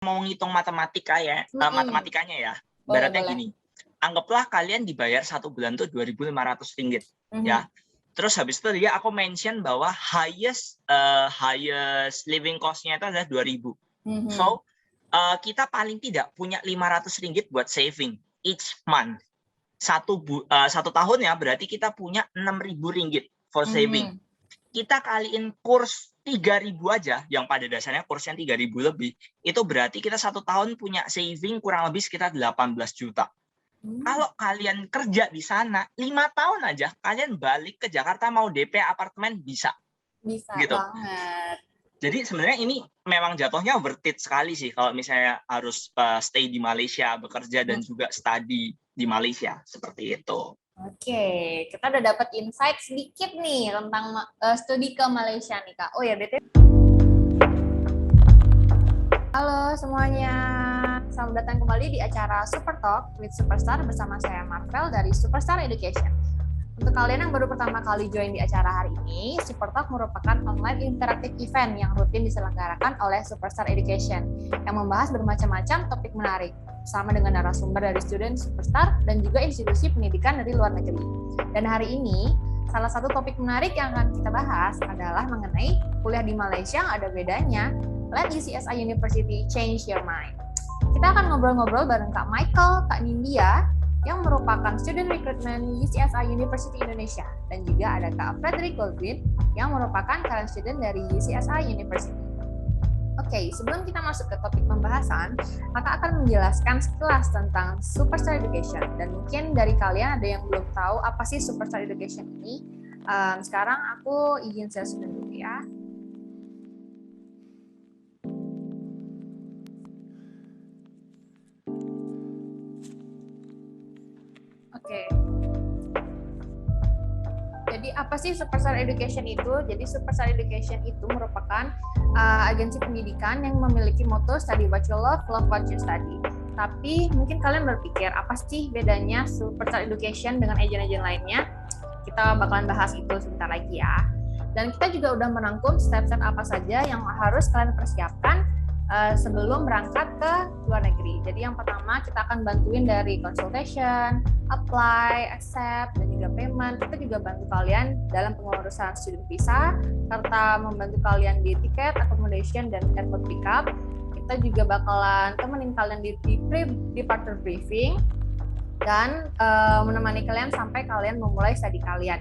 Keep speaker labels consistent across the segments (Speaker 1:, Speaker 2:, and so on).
Speaker 1: mau ngitung matematikanya ya. Ibaratnya gini, anggaplah kalian dibayar 1 bulan tuh Rp2.500 ya. Terus habis itu aku mention bahwa highest living cost-nya itu adalah 2.000. So kita paling tidak punya Rp500 buat saving each month. Satu tahun ya, berarti kita punya Rp6.000 for saving. Kita kaliin kurs 3.000 aja, yang pada dasarnya kursnya 3.000 lebih, itu berarti kita 1 tahun punya saving kurang lebih sekitar 18 juta. Kalau kalian kerja di sana 5 tahun aja, kalian balik ke Jakarta mau DP apartemen bisa gitu.
Speaker 2: Banget.
Speaker 1: Jadi sebenarnya ini memang jatuhnya worth it sekali sih kalau misalnya harus stay di Malaysia, bekerja dan juga study di Malaysia, seperti itu.
Speaker 2: Oke, kita udah dapat insight sedikit nih tentang studi ke Malaysia nih Kak. Oh ya, BTW. Halo semuanya, selamat datang kembali di acara Super Talk with Superstar bersama saya Marvel dari Superstar Education. Untuk kalian yang baru pertama kali join di acara hari ini, Super Talk merupakan online interactive event yang rutin diselenggarakan oleh Superstar Education yang membahas bermacam-macam topik menarik bersama dengan narasumber dari student Superstar dan juga institusi pendidikan dari luar negeri. Dan hari ini, salah satu topik menarik yang akan kita bahas adalah mengenai kuliah di Malaysia yang ada bedanya. Let UCSI University change your mind. Kita akan ngobrol-ngobrol bareng Kak Michael, Kak Nindya, yang merupakan student recruitment UCSI University Indonesia, dan juga ada Kak Frederick Goldwyn yang merupakan current student dari UCSI University. Oke, sebelum kita masuk ke topik pembahasan, Kakak akan menjelaskan sekilas tentang Superstar Education, dan mungkin dari kalian ada yang belum tahu apa sih Superstar Education ini. Sekarang aku izin share screen dulu ya. Oke. Jadi apa sih Superstar Education itu? Jadi Superstar Education itu merupakan agensi pendidikan yang memiliki moto study what you love what you study. Tapi mungkin kalian berpikir apa sih bedanya Superstar Education dengan agen-agen lainnya? Kita bakalan bahas itu sebentar lagi ya. Dan kita juga udah merangkum step-step apa saja yang harus kalian persiapkan sebelum berangkat ke luar negeri. Jadi yang pertama kita akan bantuin dari consultation, apply, accept, dan juga payment. Kita juga bantu kalian dalam pengurusan student visa, serta membantu kalian di tiket, accommodation, dan airport pickup. Kita juga bakalan temenin kalian di pre-departure briefing, dan menemani kalian sampai kalian memulai studi kalian.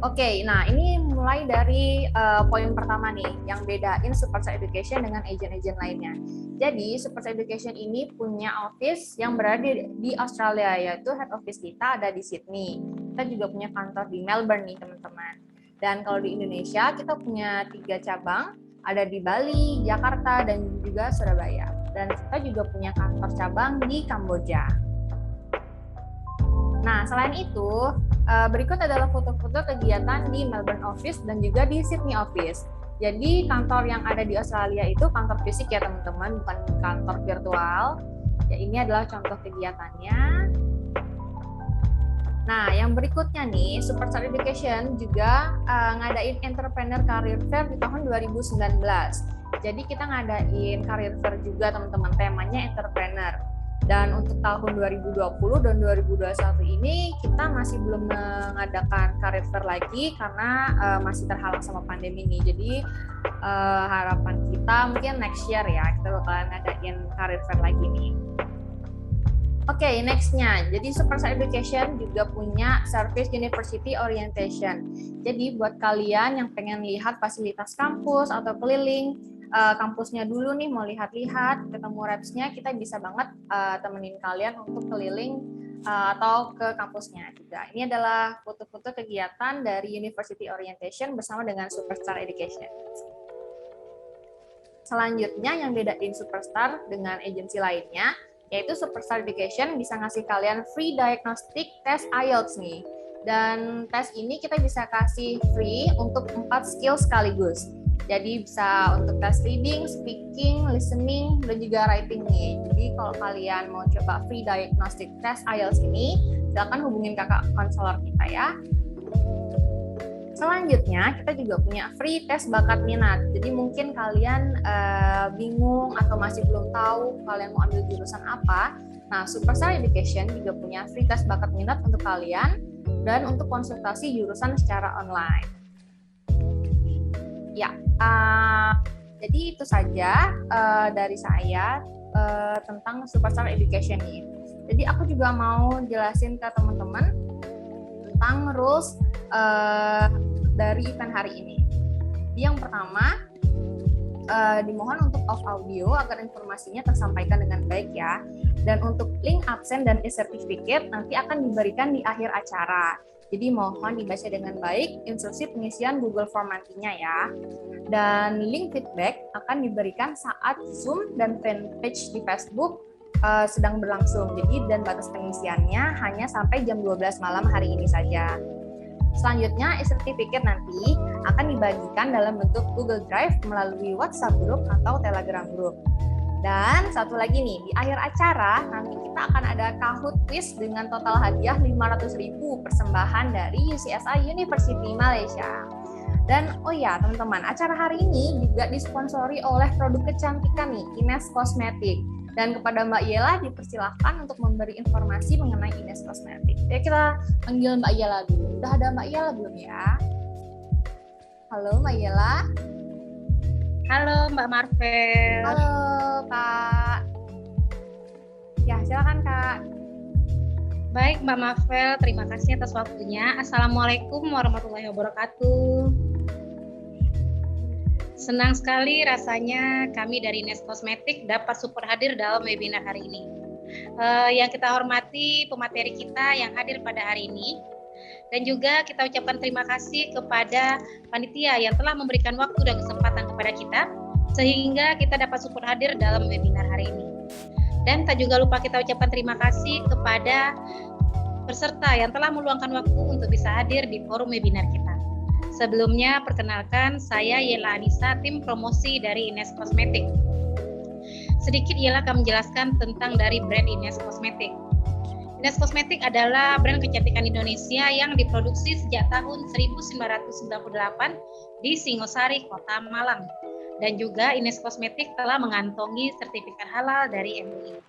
Speaker 2: Oke, nah ini mulai dari poin pertama nih, yang bedain Superstar Education dengan agen-agen lainnya. Jadi, Superstar Education ini punya office yang berada di Australia, yaitu head office kita ada di Sydney. Kita juga punya kantor di Melbourne nih, teman-teman. Dan kalau di Indonesia, kita punya 3 cabang, ada di Bali, Jakarta, dan juga Surabaya. Dan kita juga punya kantor cabang di Kamboja. Nah, selain itu, berikut adalah foto-foto kegiatan di Melbourne Office dan juga di Sydney Office. Jadi, kantor yang ada di Australia itu kantor fisik ya teman-teman, bukan kantor virtual. Ya, ini adalah contoh kegiatannya. Nah, yang berikutnya nih, Superstar Education juga ngadain Entrepreneur Career Fair di tahun 2019. Jadi, kita ngadain Career Fair juga teman-teman, temanya Entrepreneur. Dan untuk tahun 2020 dan 2021 ini kita masih belum mengadakan career fair lagi karena masih terhalang sama pandemi ini. Jadi harapan kita mungkin next year ya kita bakalan ngadain career fair lagi nih. Oke, next-nya. Jadi Superstar Education juga punya Service University Orientation. Jadi buat kalian yang pengen lihat fasilitas kampus atau keliling kampusnya dulu nih, mau lihat-lihat, ketemu reps-nya, kita bisa banget temenin kalian untuk keliling atau ke kampusnya juga. Ini adalah foto-foto kegiatan dari University Orientation bersama dengan Superstar Education. Selanjutnya yang bedain Superstar dengan agensi lainnya, yaitu Superstar Education bisa ngasih kalian free diagnostic test IELTS nih. Dan tes ini kita bisa kasih free untuk 4 skill sekaligus. Jadi bisa untuk tes reading, speaking, listening, dan juga writing nih. Jadi kalau kalian mau coba free diagnostic test IELTS ini, silakan hubungin kakak konselor kita ya. Selanjutnya, kita juga punya free tes bakat minat. Jadi mungkin kalian bingung atau masih belum tahu kalian mau ambil jurusan apa. Nah, Superstar Education juga punya free tes bakat minat untuk kalian dan untuk konsultasi jurusan secara online. Ya, jadi itu saja dari saya tentang Superstar Education ini. Jadi aku juga mau jelasin ke teman-teman tentang rules dari event hari ini. Yang pertama, dimohon untuk off audio agar informasinya tersampaikan dengan baik ya. Dan untuk link absen dan e-certificate nanti akan diberikan di akhir acara. Jadi mohon dibaca dengan baik instruksi pengisian Google Form nantinya ya. Dan link feedback akan diberikan saat Zoom dan fanpage di Facebook sedang berlangsung. Jadi dan batas pengisiannya hanya sampai jam 12 malam hari ini saja. Selanjutnya, e-certificate nanti akan dibagikan dalam bentuk Google Drive melalui WhatsApp Group atau Telegram Group. Dan satu lagi nih, di akhir acara nanti kita akan ada Kahoot quiz dengan total hadiah 500.000 persembahan dari UCSI University Malaysia. Dan oh ya teman-teman, acara hari ini juga disponsori oleh produk kecantikan nih, Ines Cosmetic. Dan kepada Mbak Yela dipersilahkan untuk memberi informasi mengenai Ines Cosmetic. Ya, kita panggil Mbak Yela dulu. Udah ada Mbak Yela belum ya? Halo Mbak Yela.
Speaker 3: Halo Mbak Marvel.
Speaker 2: Halo Kak. Ya silakan Kak.
Speaker 3: Baik Mbak Marvel, terima kasih atas waktunya. Assalamualaikum warahmatullahi wabarakatuh. Senang sekali rasanya kami dari Ines Cosmetic dapat support hadir dalam webinar hari ini. Yang kita hormati pemateri kita yang hadir pada hari ini. Dan juga kita ucapkan terima kasih kepada panitia yang telah memberikan waktu dan kesempatan kepada kita sehingga kita dapat support hadir dalam webinar hari ini. Dan tak juga lupa kita ucapkan terima kasih kepada peserta yang telah meluangkan waktu untuk bisa hadir di forum webinar kita. Sebelumnya, perkenalkan saya Yela Anissa, tim promosi dari Ines Cosmetic. Sedikit Yela akan menjelaskan tentang dari brand Ines Cosmetic. Ines Cosmetic adalah brand kecantikan Indonesia yang diproduksi sejak tahun 1998 di Singosari, Kota Malang. Dan juga Ines Cosmetic telah mengantongi sertifikat halal dari MUI.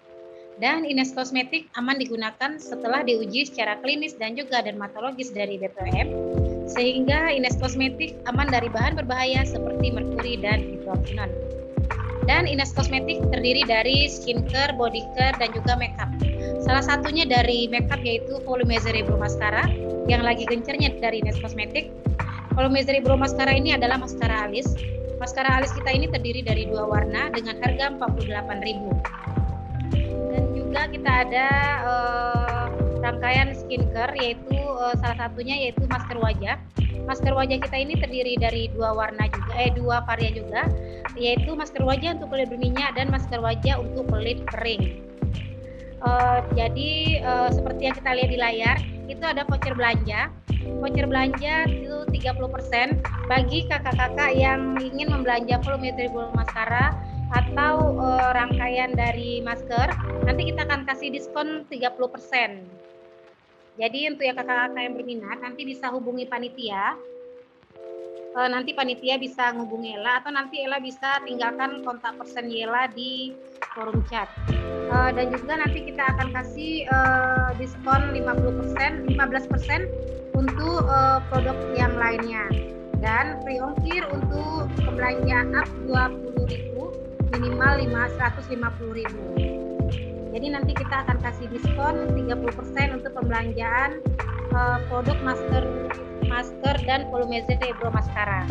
Speaker 3: Dan Ines Cosmetic aman digunakan setelah diuji secara klinis dan juga dermatologis dari BPOM, sehingga Ines Cosmetic aman dari bahan berbahaya seperti merkuri dan hidrokinon. Dan Ines Cosmetic terdiri dari skincare, body care, dan juga makeup. Salah satunya dari makeup yaitu Volumizer Eyebrow Mascara yang lagi gencarnya dari Ines Cosmetic. Volumizer Eyebrow Mascara ini adalah maskara alis. Maskara alis kita ini terdiri dari 2 warna dengan harga 48.000. Dan juga kita ada rangkaian skincare yaitu salah satunya yaitu masker wajah. Masker wajah kita ini terdiri dari 2 warna juga, 2 varian juga, yaitu masker wajah untuk kulit berminyak dan masker wajah untuk kulit kering. Jadi seperti yang kita lihat di layar, itu ada voucher belanja. Voucher belanja itu 30% bagi kakak-kakak yang ingin membelanja volume maskara atau rangkaian dari masker. Nanti kita akan kasih diskon 30%. Jadi untuk yang kakak-kakak yang berminat nanti bisa hubungi panitia. Nanti panitia bisa menghubungi Ella atau nanti Ella bisa tinggalkan kontak person Ella di forum chat. Dan juga nanti kita akan kasih diskon 15% untuk produk yang lainnya. Dan free ongkir untuk pembelanja up 20.000 minimal 150.000. Jadi nanti kita akan kasih diskon 30% untuk pembelanjaan produk masker dan Volumizer Eyebrow Mascara.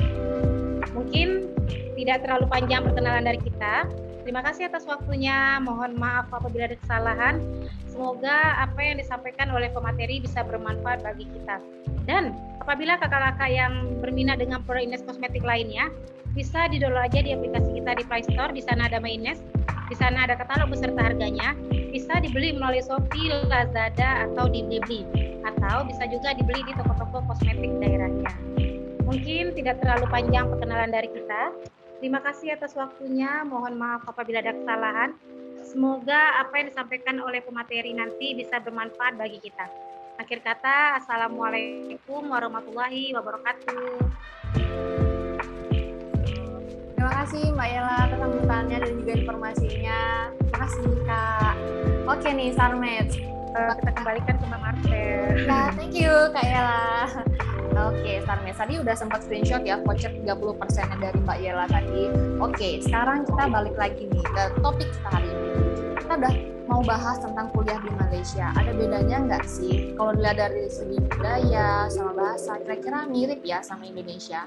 Speaker 3: Mungkin tidak terlalu panjang perkenalan dari kita. Terima kasih atas waktunya. Mohon maaf apabila ada kesalahan. Semoga apa yang disampaikan oleh pemateri bisa bermanfaat bagi kita. Dan apabila kakak-kakak yang berminat dengan produk Ines Cosmetic lainnya, bisa di-download aja di aplikasi kita di Play Store. Di sana ada My Ines. Di sana ada katalog beserta harganya. Bisa dibeli melalui Shopee, Lazada, atau di Blibli. Atau bisa juga dibeli di toko-toko kosmetik daerahnya. Mungkin tidak terlalu panjang perkenalan dari kita. Terima kasih atas waktunya. Mohon maaf apabila ada kesalahan. Semoga apa yang disampaikan oleh pemateri nanti bisa bermanfaat bagi kita. Akhir kata, Assalamualaikum warahmatullahi wabarakatuh.
Speaker 2: Terima kasih Mbak Yela atas sambutannya dan juga informasinya. Terima kasih Kak. Oke nih Sarmet,
Speaker 3: Kita kembalikan ke Mbak Marvel.
Speaker 2: nah, thank you Kak Yela. Oke, Sarmet, tadi udah sempat screenshot ya voucher 30% dari Mbak Yela tadi. Oke, sekarang kita balik lagi nih ke topik kita hari ini. Kita udah mau bahas tentang kuliah di Malaysia. Ada bedanya nggak sih? Kalau dilihat dari segi budaya sama bahasa, kira-kira mirip ya sama Indonesia.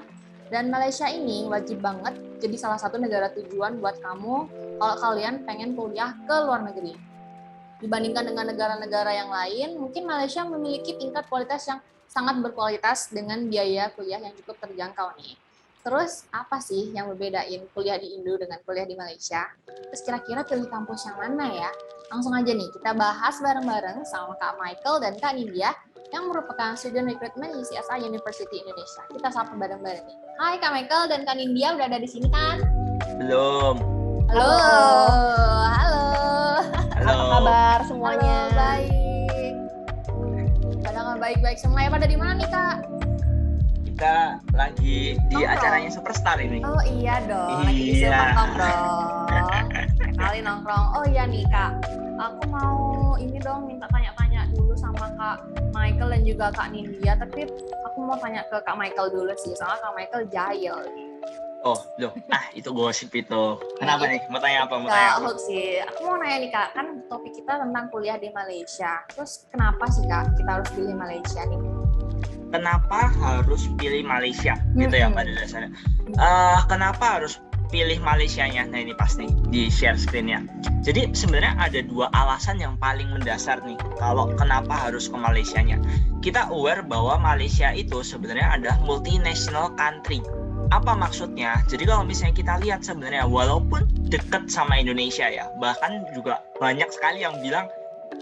Speaker 2: Dan Malaysia ini wajib banget jadi salah satu negara tujuan buat kamu kalau kalian pengen kuliah ke luar negeri. Dibandingkan dengan negara-negara yang lain, mungkin Malaysia memiliki tingkat kualitas yang sangat berkualitas dengan biaya kuliah yang cukup terjangkau nih. Terus apa sih yang membedain kuliah di Indo dengan kuliah di Malaysia? Terus kira-kira pilih kampus yang mana ya? Langsung aja nih kita bahas bareng-bareng sama Kak Michael dan Kak Nindya yang merupakan student recruitment di CSI University Indonesia. Kita sapa bareng-bareng nih. Hai Kak Michael dan Kak Nindya, udah ada di sini kan?
Speaker 1: Belum.
Speaker 2: Halo. Halo.
Speaker 1: Halo.
Speaker 4: Apa kabar semuanya?
Speaker 2: Halo, baik. Pada baik-baik semua ya. Pada di mana nih Kak?
Speaker 1: Kita lagi di
Speaker 2: Nongkrong.
Speaker 1: acaranya Superstar ini.
Speaker 2: Oh iya dong, lagi di
Speaker 1: Iya.
Speaker 2: Supertalk dong. Sekali nongkrong. Oh iya nih Kak, aku mau ini dong minta tanya-tanya dulu sama Kak Michael dan juga Kak Nindya. Tapi aku mau tanya ke Kak Michael dulu sih, soalnya Kak Michael jahil.
Speaker 1: Oh, loh. Itu gosip itu. Kenapa nih? Mau tanya apa? Mau
Speaker 2: Kak
Speaker 1: tanya apa?
Speaker 2: Hoax sih, aku mau nanya nih Kak, kan topik kita tentang kuliah di Malaysia. Terus kenapa sih Kak kita harus pilih Malaysia nih?
Speaker 1: Kenapa harus pilih Malaysia? Gitu ya pada dasarnya. Kenapa harus pilih Malaysianya? Nah ini pas nih di share screen-nya. Jadi sebenarnya ada dua alasan yang paling mendasar nih kalau kenapa harus ke Malaysianya. Kita aware bahwa Malaysia itu sebenarnya adalah multinational country. Apa maksudnya? Jadi kalau misalnya kita lihat sebenarnya walaupun dekat sama Indonesia ya, bahkan juga banyak sekali yang bilang,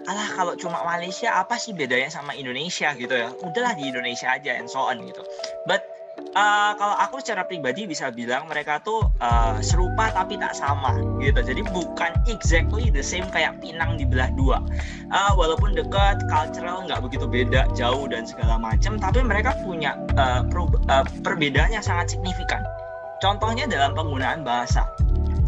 Speaker 1: alah kalau cuma Malaysia apa sih bedanya sama Indonesia gitu ya, udahlah di Indonesia aja and so on gitu. But kalau aku secara pribadi bisa bilang mereka tuh serupa tapi tak sama gitu. Jadi bukan exactly the same kayak Pinang dibelah dua. Walaupun dekat, cultural nggak begitu beda, jauh dan segala macam, tapi mereka punya perbedaannya sangat signifikan. Contohnya dalam penggunaan bahasa.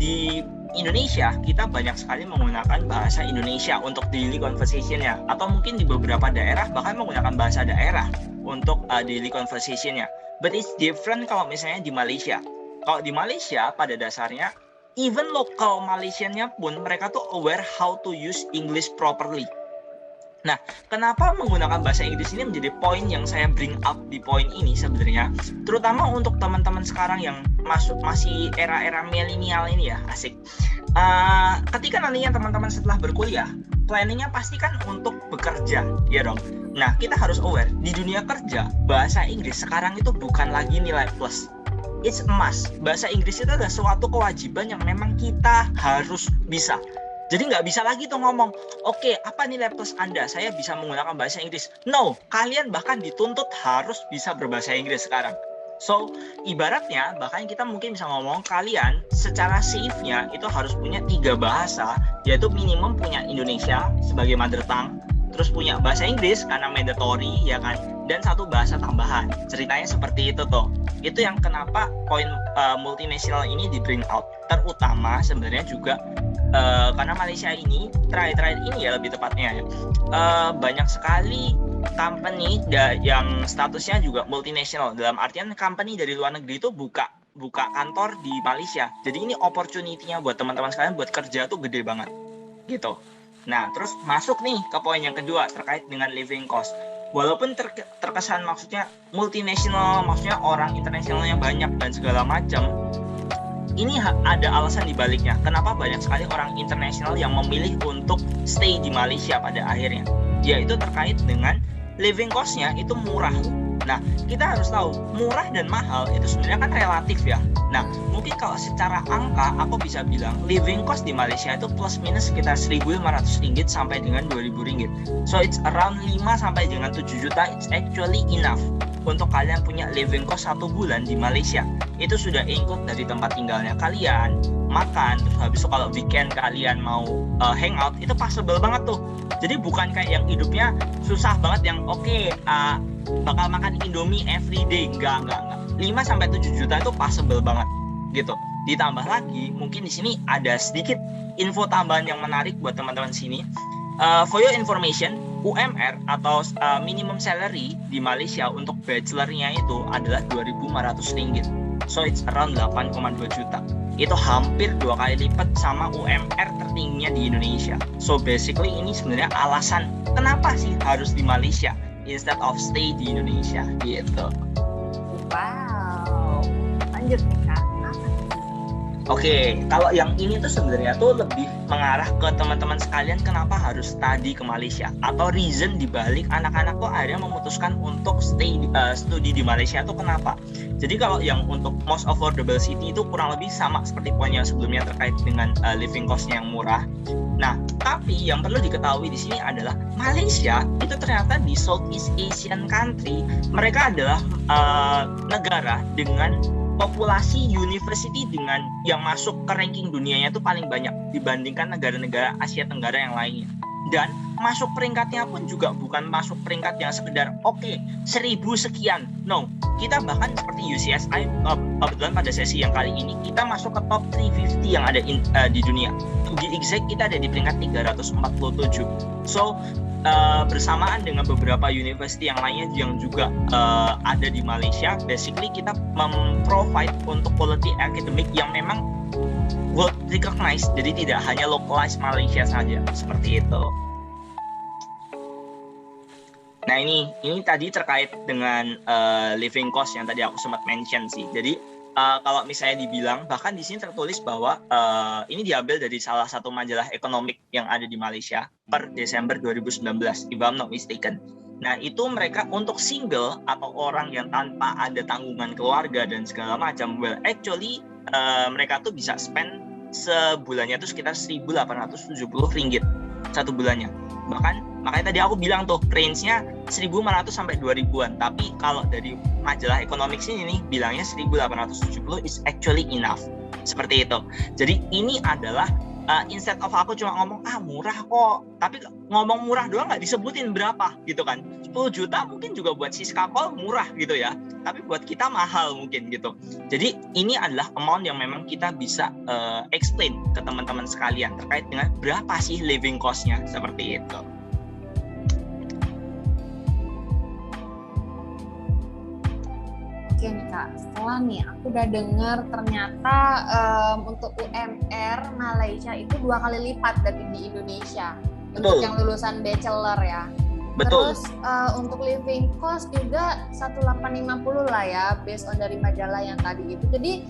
Speaker 1: Di Indonesia kita banyak sekali menggunakan bahasa Indonesia untuk daily conversation-nya, atau mungkin di beberapa daerah bahkan menggunakan bahasa daerah untuk daily conversation-nya. But it's different kalau misalnya di Malaysia. Kalau di Malaysia pada dasarnya even local Malaysian-nya pun mereka tuh aware how to use English properly. Nah, kenapa menggunakan bahasa Inggris ini menjadi poin yang saya bring up di poin ini sebenarnya, terutama untuk teman-teman sekarang yang masih era-era milenial ini ya, asik. Ketika nantinya teman-teman setelah berkuliah, planningnya pasti kan untuk bekerja, ya dong. Nah, kita harus aware di dunia kerja bahasa Inggris sekarang itu bukan lagi nilai plus. It's a must. Bahasa Inggris itu adalah suatu kewajiban yang memang kita harus bisa. Jadi nggak bisa lagi tuh ngomong, oke, apa nilai plus Anda? Saya bisa menggunakan bahasa Inggris. No, kalian bahkan dituntut harus bisa berbahasa Inggris sekarang. So, ibaratnya bahkan kita mungkin bisa ngomong kalian secara safe-nya itu harus punya 3 bahasa, yaitu minimum punya Indonesia sebagai mother tongue, terus punya bahasa Inggris karena mandatory ya kan, dan 1 bahasa tambahan. Ceritanya seperti itu tuh. Itu yang kenapa poin multinational ini di bring out. Terutama sebenarnya juga karena Malaysia ini terakhir ini ya lebih tepatnya banyak sekali company yang statusnya juga multinational, dalam artian company dari luar negeri itu buka kantor di Malaysia. Jadi ini opportunity-nya buat teman-teman sekalian buat kerja tuh gede banget gitu. Nah terus masuk nih ke poin yang kedua terkait dengan living cost. Walaupun terkesan maksudnya multinational, maksudnya orang internasionalnya banyak dan segala macam, ini ada alasan di baliknya. Kenapa banyak sekali orang internasional yang memilih untuk stay di Malaysia pada akhirnya? Yaitu terkait dengan living cost-nya itu murah. Nah, kita harus tahu murah dan mahal itu sebenarnya kan relatif ya. Nah, mungkin kalau secara angka aku bisa bilang living cost di Malaysia itu plus minus sekitar RM1.500 sampai dengan RM2.000. So it's around 5 sampai dengan 7 juta. It's actually enough untuk kalian punya living cost 1 bulan di Malaysia. Itu sudah include dari tempat tinggalnya kalian, makan, terus habis itu kalau weekend kalian mau hangout, itu possible banget tuh. Jadi bukan kayak yang hidupnya susah banget yang bakal makan Indomie every day, enggak. 5-7 juta itu possible banget gitu. Ditambah lagi mungkin di sini ada sedikit info tambahan yang menarik buat teman-teman sini. For your information, UMR atau minimum salary di Malaysia untuk bachelornya itu adalah 2.500 ringgit. So it's around 8,2 juta. Itu hampir 2 kali lipat sama UMR tertingginya di Indonesia. So basically ini sebenarnya alasan kenapa sih harus di Malaysia instead of stay di Indonesia gitu.
Speaker 2: Wow. Lanjut nih Kak.
Speaker 1: Oke, kalau yang ini tuh sebenarnya tuh lebih mengarah ke teman-teman sekalian kenapa harus study ke Malaysia, atau reason dibalik anak-anak tuh akhirnya memutuskan untuk studi di Malaysia tuh kenapa. Jadi kalau yang untuk most affordable city itu kurang lebih sama seperti poin yang sebelumnya terkait dengan living cost-nya yang murah. Nah, tapi yang perlu diketahui di sini adalah Malaysia itu ternyata di Southeast Asian country, mereka adalah negara dengan populasi university dengan yang masuk ke ranking dunianya itu paling banyak dibandingkan negara-negara Asia Tenggara yang lainnya. Dan masuk peringkatnya pun juga bukan masuk peringkat yang sekedar 1000 sekian. No, kita bahkan seperti UCSI kebetulan pada sesi yang kali ini kita masuk ke top 350 yang ada di dunia. Di exact kita ada di peringkat 347. So bersamaan dengan beberapa university yang lainnya yang juga ada di Malaysia, basically kita memprovide untuk quality academic yang memang world recognized, jadi tidak hanya localized Malaysia saja, seperti itu. Nah ini tadi terkait dengan living cost yang tadi aku sempat mention sih. Jadi kalau misalnya dibilang, bahkan di sini tertulis bahwa ini diambil dari salah satu majalah ekonomik yang ada di Malaysia per Desember 2019, if I'm not mistaken. Nah itu mereka untuk single atau orang yang tanpa ada tanggungan keluarga dan segala macam, well actually mereka tuh bisa spend sebulannya tuh sekitar 1.870 ringgit satu bulannya. Bahkan makanya tadi aku bilang tuh range-nya 1.500 sampai 2.000-an. Tapi kalau dari majalah ekonomik sini nih bilangnya 1.870 is actually enough. Seperti itu. Jadi ini adalah instead of aku cuma ngomong murah kok, tapi ngomong murah doang nggak disebutin berapa gitu kan. 10 juta mungkin juga buat si Skakol murah gitu ya, tapi buat kita mahal mungkin gitu. Jadi ini adalah amount yang memang kita bisa explain ke teman-teman sekalian terkait dengan berapa sih living cost-nya, seperti itu.
Speaker 2: Oke nih Kak, setelah nih aku udah dengar ternyata untuk UMR Malaysia itu 2 kali lipat dari di Indonesia.
Speaker 1: Betul.
Speaker 2: Untuk yang lulusan bachelor ya.
Speaker 1: Betul.
Speaker 2: Terus untuk living cost juga 1.850 lah ya, based on dari majalah yang tadi itu. Jadi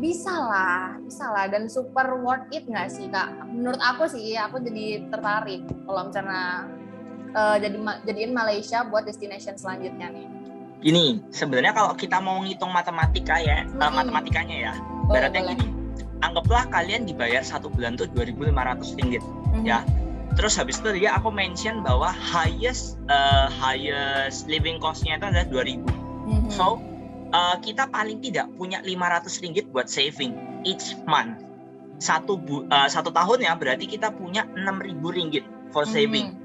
Speaker 2: bisa lah dan super worth it nggak sih Kak? Menurut aku sih, aku jadi tertarik kalau misalnya jadiin Malaysia buat destination selanjutnya nih.
Speaker 1: Gini, sebenarnya kalau kita mau ngitung matematikanya ya, ibaratnya gini, anggaplah kalian dibayar 1 bulan tuh 2.500 ringgit, ya. Terus habis itu dia aku mention bahwa highest living cost-nya itu adalah 2.000. So, kita paling tidak punya 500 ringgit buat saving each month. Satu tahun ya, berarti kita punya 6.000 ringgit for saving.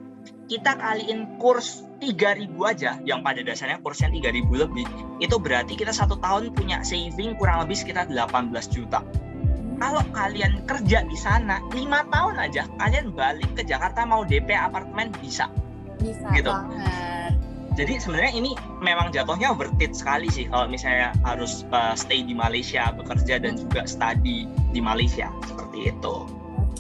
Speaker 1: Kita kaliin kurs 3.000 aja, yang pada dasarnya kursnya 3.000 lebih, itu berarti kita 1 tahun punya saving kurang lebih sekitar 18 juta. Kalau kalian kerja di sana 5 tahun aja, kalian balik ke Jakarta mau DP apartemen bisa gitu.
Speaker 2: Banget.
Speaker 1: Jadi sebenarnya ini memang jatuhnya worth it sekali sih kalau misalnya harus stay di Malaysia, bekerja dan juga study di Malaysia, seperti itu.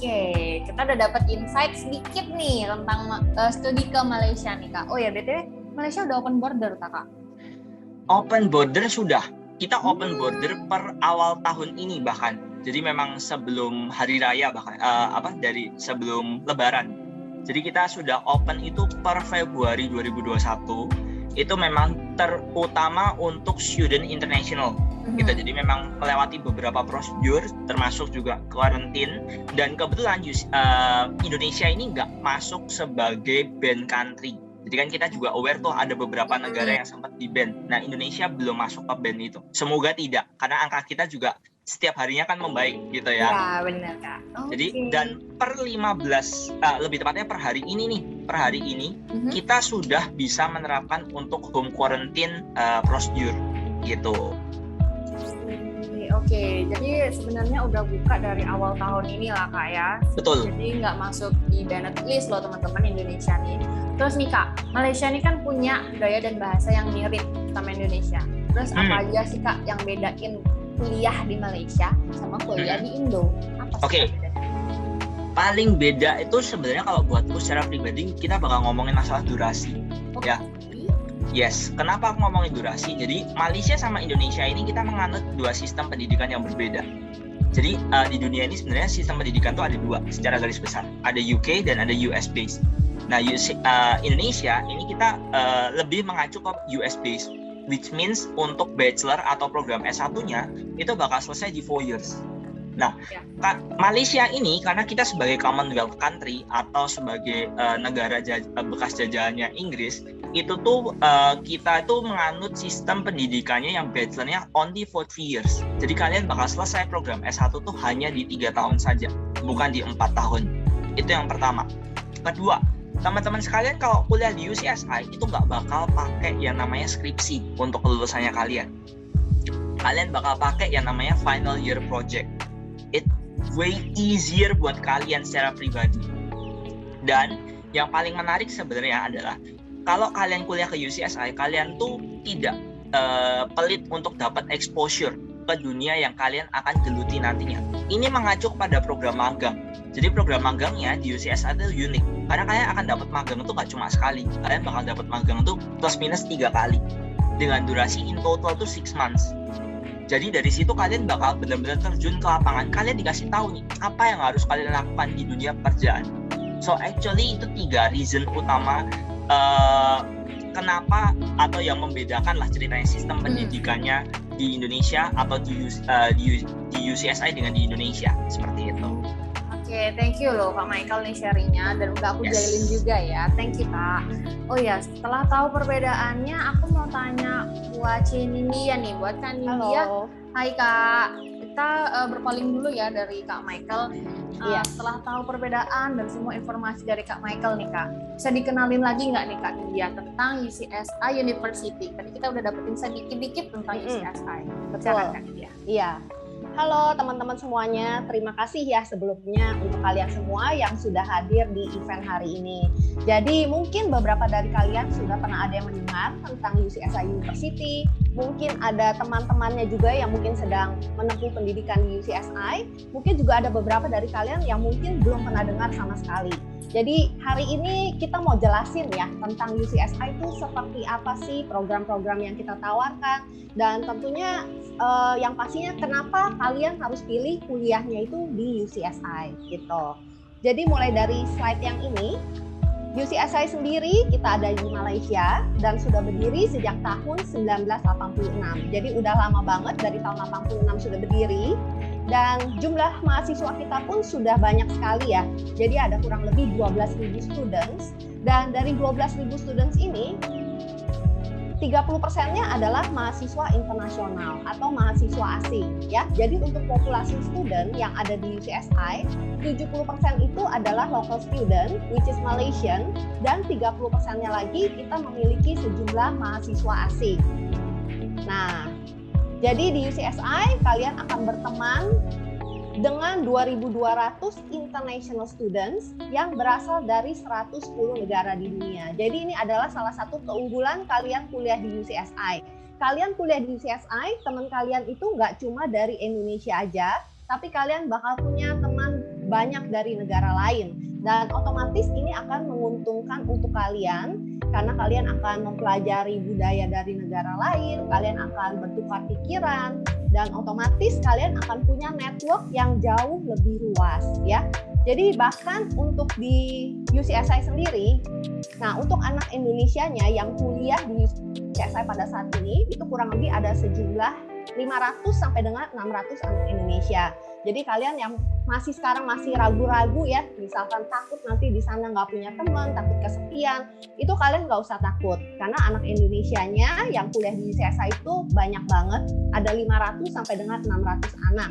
Speaker 2: Oke, kita udah dapat insight sedikit nih tentang studi ke Malaysia nih Kak. Oh ya, BTW Malaysia udah open border Kak?
Speaker 1: Open border sudah. Kita open border per awal tahun ini bahkan. Jadi memang sebelum hari raya bahkan dari sebelum Lebaran. Jadi kita sudah open itu per Februari 2021. Itu memang terutama untuk student international. Gitu. Jadi memang melewati beberapa prosedur termasuk juga quarantine, dan kebetulan Indonesia ini nggak masuk sebagai ban country. Jadi kan kita juga aware tuh ada beberapa negara yang sempat di ban. Nah Indonesia belum masuk ke ban itu. Semoga tidak, karena angka kita juga setiap harinya kan membaik gitu ya.
Speaker 2: Ya, benar Kak.
Speaker 1: Jadi dan per 15 lebih tepatnya per hari ini kita sudah bisa menerapkan untuk home quarantine prosedur gitu.
Speaker 2: Oke, jadi sebenarnya udah buka dari awal tahun ini lah Kak ya.
Speaker 1: Betul.
Speaker 2: Jadi nggak masuk di banned list loh teman-teman Indonesia nih. Terus nih Kak, Malaysia ini kan punya gaya dan bahasa yang mirip sama Indonesia. Terus apa aja sih Kak yang bedain kuliah di Malaysia sama kuliah di Indo?
Speaker 1: Oke. Paling beda itu sebenarnya kalau buatku secara pribadi kita bakal ngomongin masalah durasi. Ya. Yes, kenapa aku ngomongin durasi? Jadi Malaysia sama Indonesia ini kita menganut dua sistem pendidikan yang berbeda. Jadi di dunia ini sebenarnya sistem pendidikan tuh ada dua secara garis besar. Ada UK dan ada US based. Nah, Indonesia ini kita lebih mengacu ke US based, which means untuk bachelor atau program S1-nya itu bakal selesai di 4 years. Nah, Malaysia ini karena kita sebagai Commonwealth country atau sebagai negara bekas jajahannya Inggris, itu tuh kita itu menganut sistem pendidikannya yang bachelornya only for 3 years. Jadi kalian bakal selesai program S1 tuh hanya di 3 tahun saja, bukan di 4 tahun. Itu yang pertama. Kedua, teman-teman sekalian kalau kuliah di UCSI itu nggak bakal pakai yang namanya skripsi untuk kelulusannya kalian. Kalian bakal pakai yang namanya final year project. It way easier buat kalian secara pribadi. Dan yang paling menarik sebenarnya adalah kalau kalian kuliah ke UCSI, kalian tuh tidak pelit untuk dapat exposure ke dunia yang kalian akan geluti nantinya. Ini mengacu kepada program magang. Jadi program magangnya di UCSI itu unik. Karena kalian akan dapat magang itu nggak cuma sekali. Kalian bakal dapat magang itu plus minus 3 kali. Dengan durasi in total tuh 6 months. Jadi dari situ kalian bakal benar-benar terjun ke lapangan. Kalian dikasih tahu nih apa yang harus kalian lakukan di dunia pekerjaan. So actually itu 3 reason utama kenapa atau yang membedakan lah ceritanya sistem pendidikannya di Indonesia atau di UCSI dengan di Indonesia seperti itu.
Speaker 2: Oke, thank you loh Kak Michael nih sharingnya dan udah aku jahilin juga ya. Thank you Kak. Oh ya, setelah tahu perbedaannya, aku mau tanya buat Cindy nih, buat Kak Nindya. Hai Kak, kita berpaling dulu ya dari Kak Michael. Setelah tahu perbedaan dan semua informasi dari Kak Michael nih Kak, bisa dikenalin lagi nggak nih Kak Nindya tentang UCSI University? Tadi kita udah dapetin sedikit-dikit tentang UCSI.
Speaker 4: Betul.
Speaker 2: Kak Nindya.
Speaker 4: Iya. Halo teman-teman semuanya, terima kasih ya sebelumnya untuk kalian semua yang sudah hadir di event hari ini. Jadi mungkin beberapa dari kalian sudah pernah ada yang mendengar tentang UCSI University, mungkin ada teman-temannya juga yang mungkin sedang menempuh pendidikan di UCSI, mungkin juga ada beberapa dari kalian yang mungkin belum pernah dengar sama sekali. Jadi hari ini kita mau jelasin ya tentang UCSI itu seperti apa sih program-program yang kita tawarkan, dan tentunya yang pastinya kenapa kalian harus pilih kuliahnya itu di UCSI gitu. Jadi mulai dari slide yang ini, UCSI sendiri kita ada di Malaysia dan sudah berdiri sejak tahun 1986. Jadi udah lama banget, dari tahun 86 sudah berdiri. Dan jumlah mahasiswa kita pun sudah banyak sekali ya. Jadi ada kurang lebih 12.000 students. Dan dari 12.000 students ini, 30%-nya adalah mahasiswa internasional atau mahasiswa asing ya. Jadi untuk populasi student yang ada di UCSI, 70% itu adalah local student which is Malaysian, dan 30%-nya lagi kita memiliki sejumlah mahasiswa asing. Nah, jadi di UCSI kalian akan berteman dengan 2.200 international students yang berasal dari 110 negara di dunia. Jadi ini adalah salah satu keunggulan kalian kuliah di UCSI. Kalian kuliah di UCSI, teman kalian itu nggak cuma dari Indonesia aja, tapi kalian bakal punya teman banyak dari negara lain. Dan otomatis ini akan menguntungkan untuk kalian, karena kalian akan mempelajari budaya dari negara lain, kalian akan bertukar pikiran, dan otomatis kalian akan punya network yang jauh lebih luas ya. Jadi bahkan untuk di UCSI sendiri, nah untuk anak Indonesianya yang kuliah di UCSI pada saat ini, itu kurang lebih ada sejumlah 5.000 500 sampai dengan 600 anak Indonesia. Jadi kalian yang sekarang masih ragu-ragu ya, misalkan takut nanti di sana nggak punya teman, takut kesepian, itu kalian nggak usah takut. Karena anak Indonesianya yang kuliah di UCSI itu banyak banget, ada 500 sampai dengan 600 anak.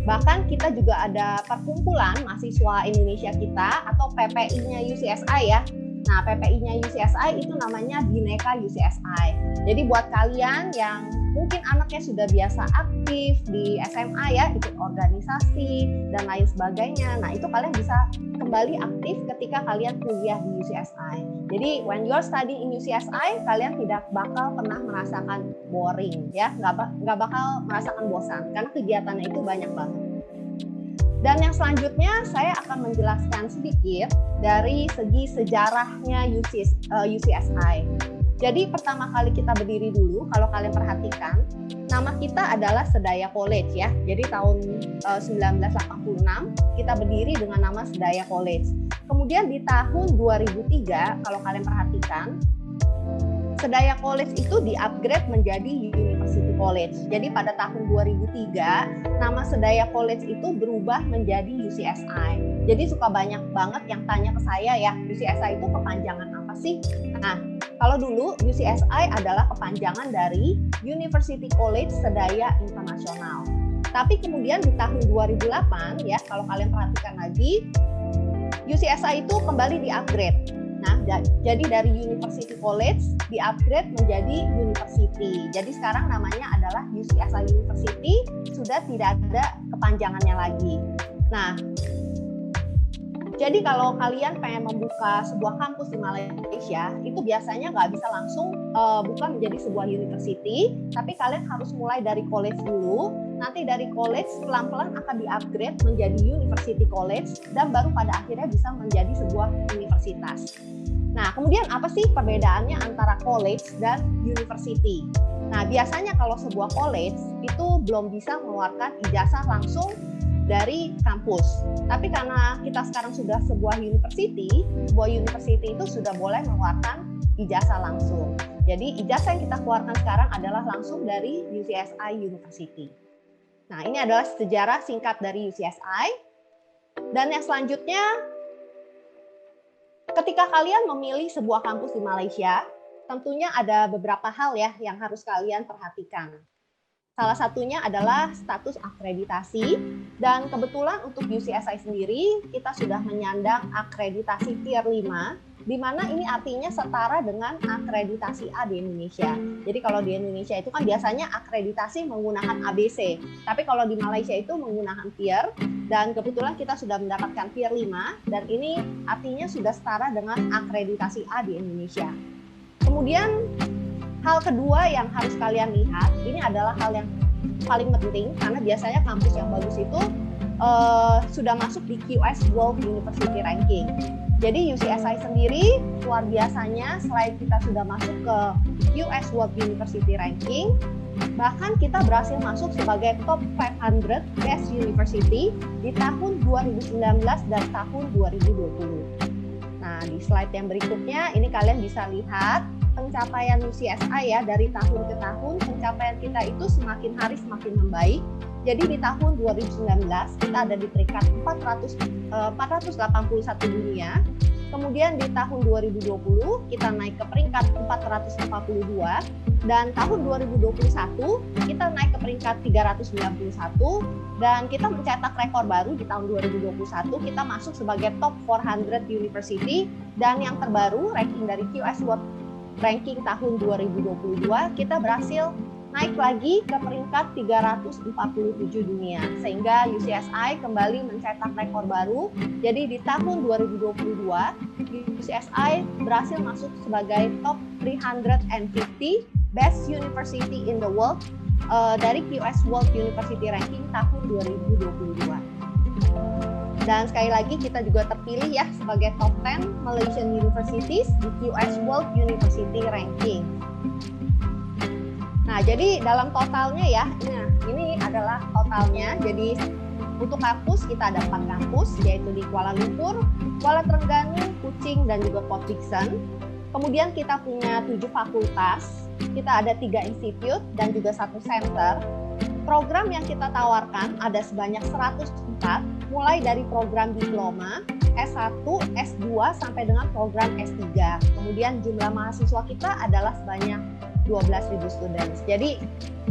Speaker 4: Bahkan kita juga ada perkumpulan mahasiswa Indonesia kita atau PPI-nya UCSI ya. Nah, PPI-nya UCSI itu namanya Bhinneka UCSI. Jadi buat kalian yang mungkin anaknya sudah biasa aktif di SMA ya, ikut organisasi dan lain sebagainya. Nah, itu kalian bisa kembali aktif ketika kalian kuliah di UCSI. Jadi when you're studying in UCSI, kalian tidak bakal pernah merasakan boring ya, nggak bakal merasakan bosan karena kegiatannya itu banyak banget. Dan yang selanjutnya saya akan menjelaskan sedikit dari segi sejarahnya UCSI. Jadi pertama kali kita berdiri dulu, kalau kalian perhatikan, nama kita adalah Sedaya College ya. Jadi tahun 1986 kita berdiri dengan nama Sedaya College. Kemudian di tahun 2003, kalau kalian perhatikan, Sedaya College itu di-upgrade menjadi University College. Jadi pada tahun 2003, nama Sedaya College itu berubah menjadi UCSI. Jadi suka banyak banget yang tanya ke saya ya, UCSI itu kepanjangan apa sih? Nah, kalau dulu UCSI adalah kepanjangan dari University College Sedaya Internasional. Tapi kemudian di tahun 2008 ya, kalau kalian perhatikan lagi, UCSI itu kembali di-upgrade. Nah, jadi dari University College di-upgrade menjadi University. Jadi sekarang namanya adalah UCSI University, sudah tidak ada kepanjangannya lagi. Nah, jadi kalau kalian pengen membuka sebuah kampus di Malaysia, itu biasanya nggak bisa langsung buka menjadi sebuah university, tapi kalian harus mulai dari college dulu. Nanti dari college pelan-pelan akan di-upgrade menjadi University College, dan baru pada akhirnya bisa menjadi sebuah universitas. Nah, kemudian apa sih perbedaannya antara college dan university? Nah, biasanya kalau sebuah college itu belum bisa mengeluarkan ijazah langsung dari kampus. Tapi karena kita sekarang sudah sebuah university itu sudah boleh mengeluarkan ijazah langsung. Jadi ijazah yang kita keluarkan sekarang adalah langsung dari UCSI University. Nah, ini adalah sejarah singkat dari UCSI. Dan yang selanjutnya, ketika kalian memilih sebuah kampus di Malaysia, tentunya ada beberapa hal ya yang harus kalian perhatikan. Salah satunya adalah status akreditasi, dan kebetulan untuk UCSI sendiri kita sudah menyandang akreditasi Tier 5, di mana ini artinya setara dengan akreditasi A di Indonesia. Jadi kalau di Indonesia itu kan biasanya akreditasi menggunakan ABC, tapi kalau di Malaysia itu menggunakan tier, dan kebetulan kita sudah mendapatkan Tier 5, dan ini artinya sudah setara dengan akreditasi A di Indonesia. Kemudian hal kedua yang harus kalian lihat, ini adalah hal yang paling penting, karena biasanya kampus yang bagus itu sudah masuk di QS World University Ranking. Jadi UCSI sendiri luar biasanya, selain kita sudah masuk ke QS World University Ranking, bahkan kita berhasil masuk sebagai top 500 best university di tahun 2019 dan tahun 2020. Nah, di slide yang berikutnya ini kalian bisa lihat pencapaian UCSI ya, dari tahun ke tahun pencapaian kita itu semakin hari semakin membaik. Jadi di tahun 2019 kita ada di peringkat 481 dunia. Kemudian di tahun 2020 kita naik ke peringkat 442, dan tahun 2021 kita naik ke peringkat 391, dan kita mencetak rekor baru di tahun 2021, kita masuk sebagai top 400 university, dan yang terbaru ranking dari QS World Ranking tahun 2022 kita berhasil naik lagi ke peringkat 347 dunia, sehingga UCSI kembali mencetak rekor baru. Jadi di tahun 2022 UCSI berhasil masuk sebagai top 350 best university in the world dari QS World University Ranking tahun 2022. Dan sekali lagi kita juga terpilih ya sebagai top 10 Malaysian universities di QS World University Ranking. Nah, jadi dalam totalnya ya, ini adalah totalnya. Jadi untuk kampus kita ada 4 kampus, yaitu di Kuala Lumpur, Kuala Terengganu, Kuching, dan juga Port Dickson. Kemudian kita punya 7 fakultas, kita ada 3 institut dan juga 1 center. Program yang kita tawarkan ada sebanyak 104, mulai dari program diploma, S1, S2, sampai dengan program S3. Kemudian jumlah mahasiswa kita adalah sebanyak 12.000 students. Jadi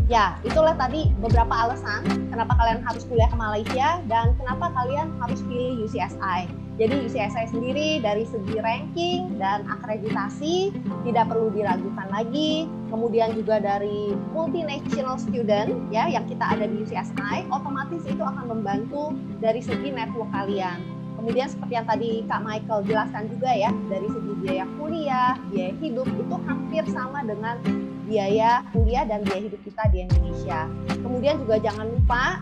Speaker 4: ya itulah tadi beberapa alasan kenapa kalian harus kuliah ke Malaysia dan kenapa kalian harus pilih UCSI. Jadi UCSI sendiri dari segi ranking dan akreditasi tidak perlu diragukan lagi. Kemudian juga dari multinational student ya yang kita ada di UCSI, otomatis itu akan membantu dari segi network kalian. Kemudian seperti yang tadi Kak Michael jelaskan juga ya, dari segi biaya kuliah, biaya hidup itu hampir sama dengan biaya kuliah dan biaya hidup kita di Indonesia. Kemudian juga jangan lupa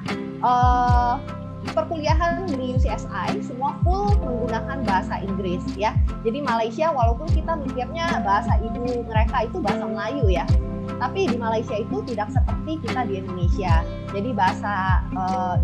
Speaker 4: perkuliahan di UCSI semua full menggunakan bahasa Inggris ya. Jadi Malaysia walaupun kita mikirnya bahasa ibu mereka itu bahasa Melayu ya, tapi di Malaysia itu tidak seperti kita di Indonesia. Jadi bahasa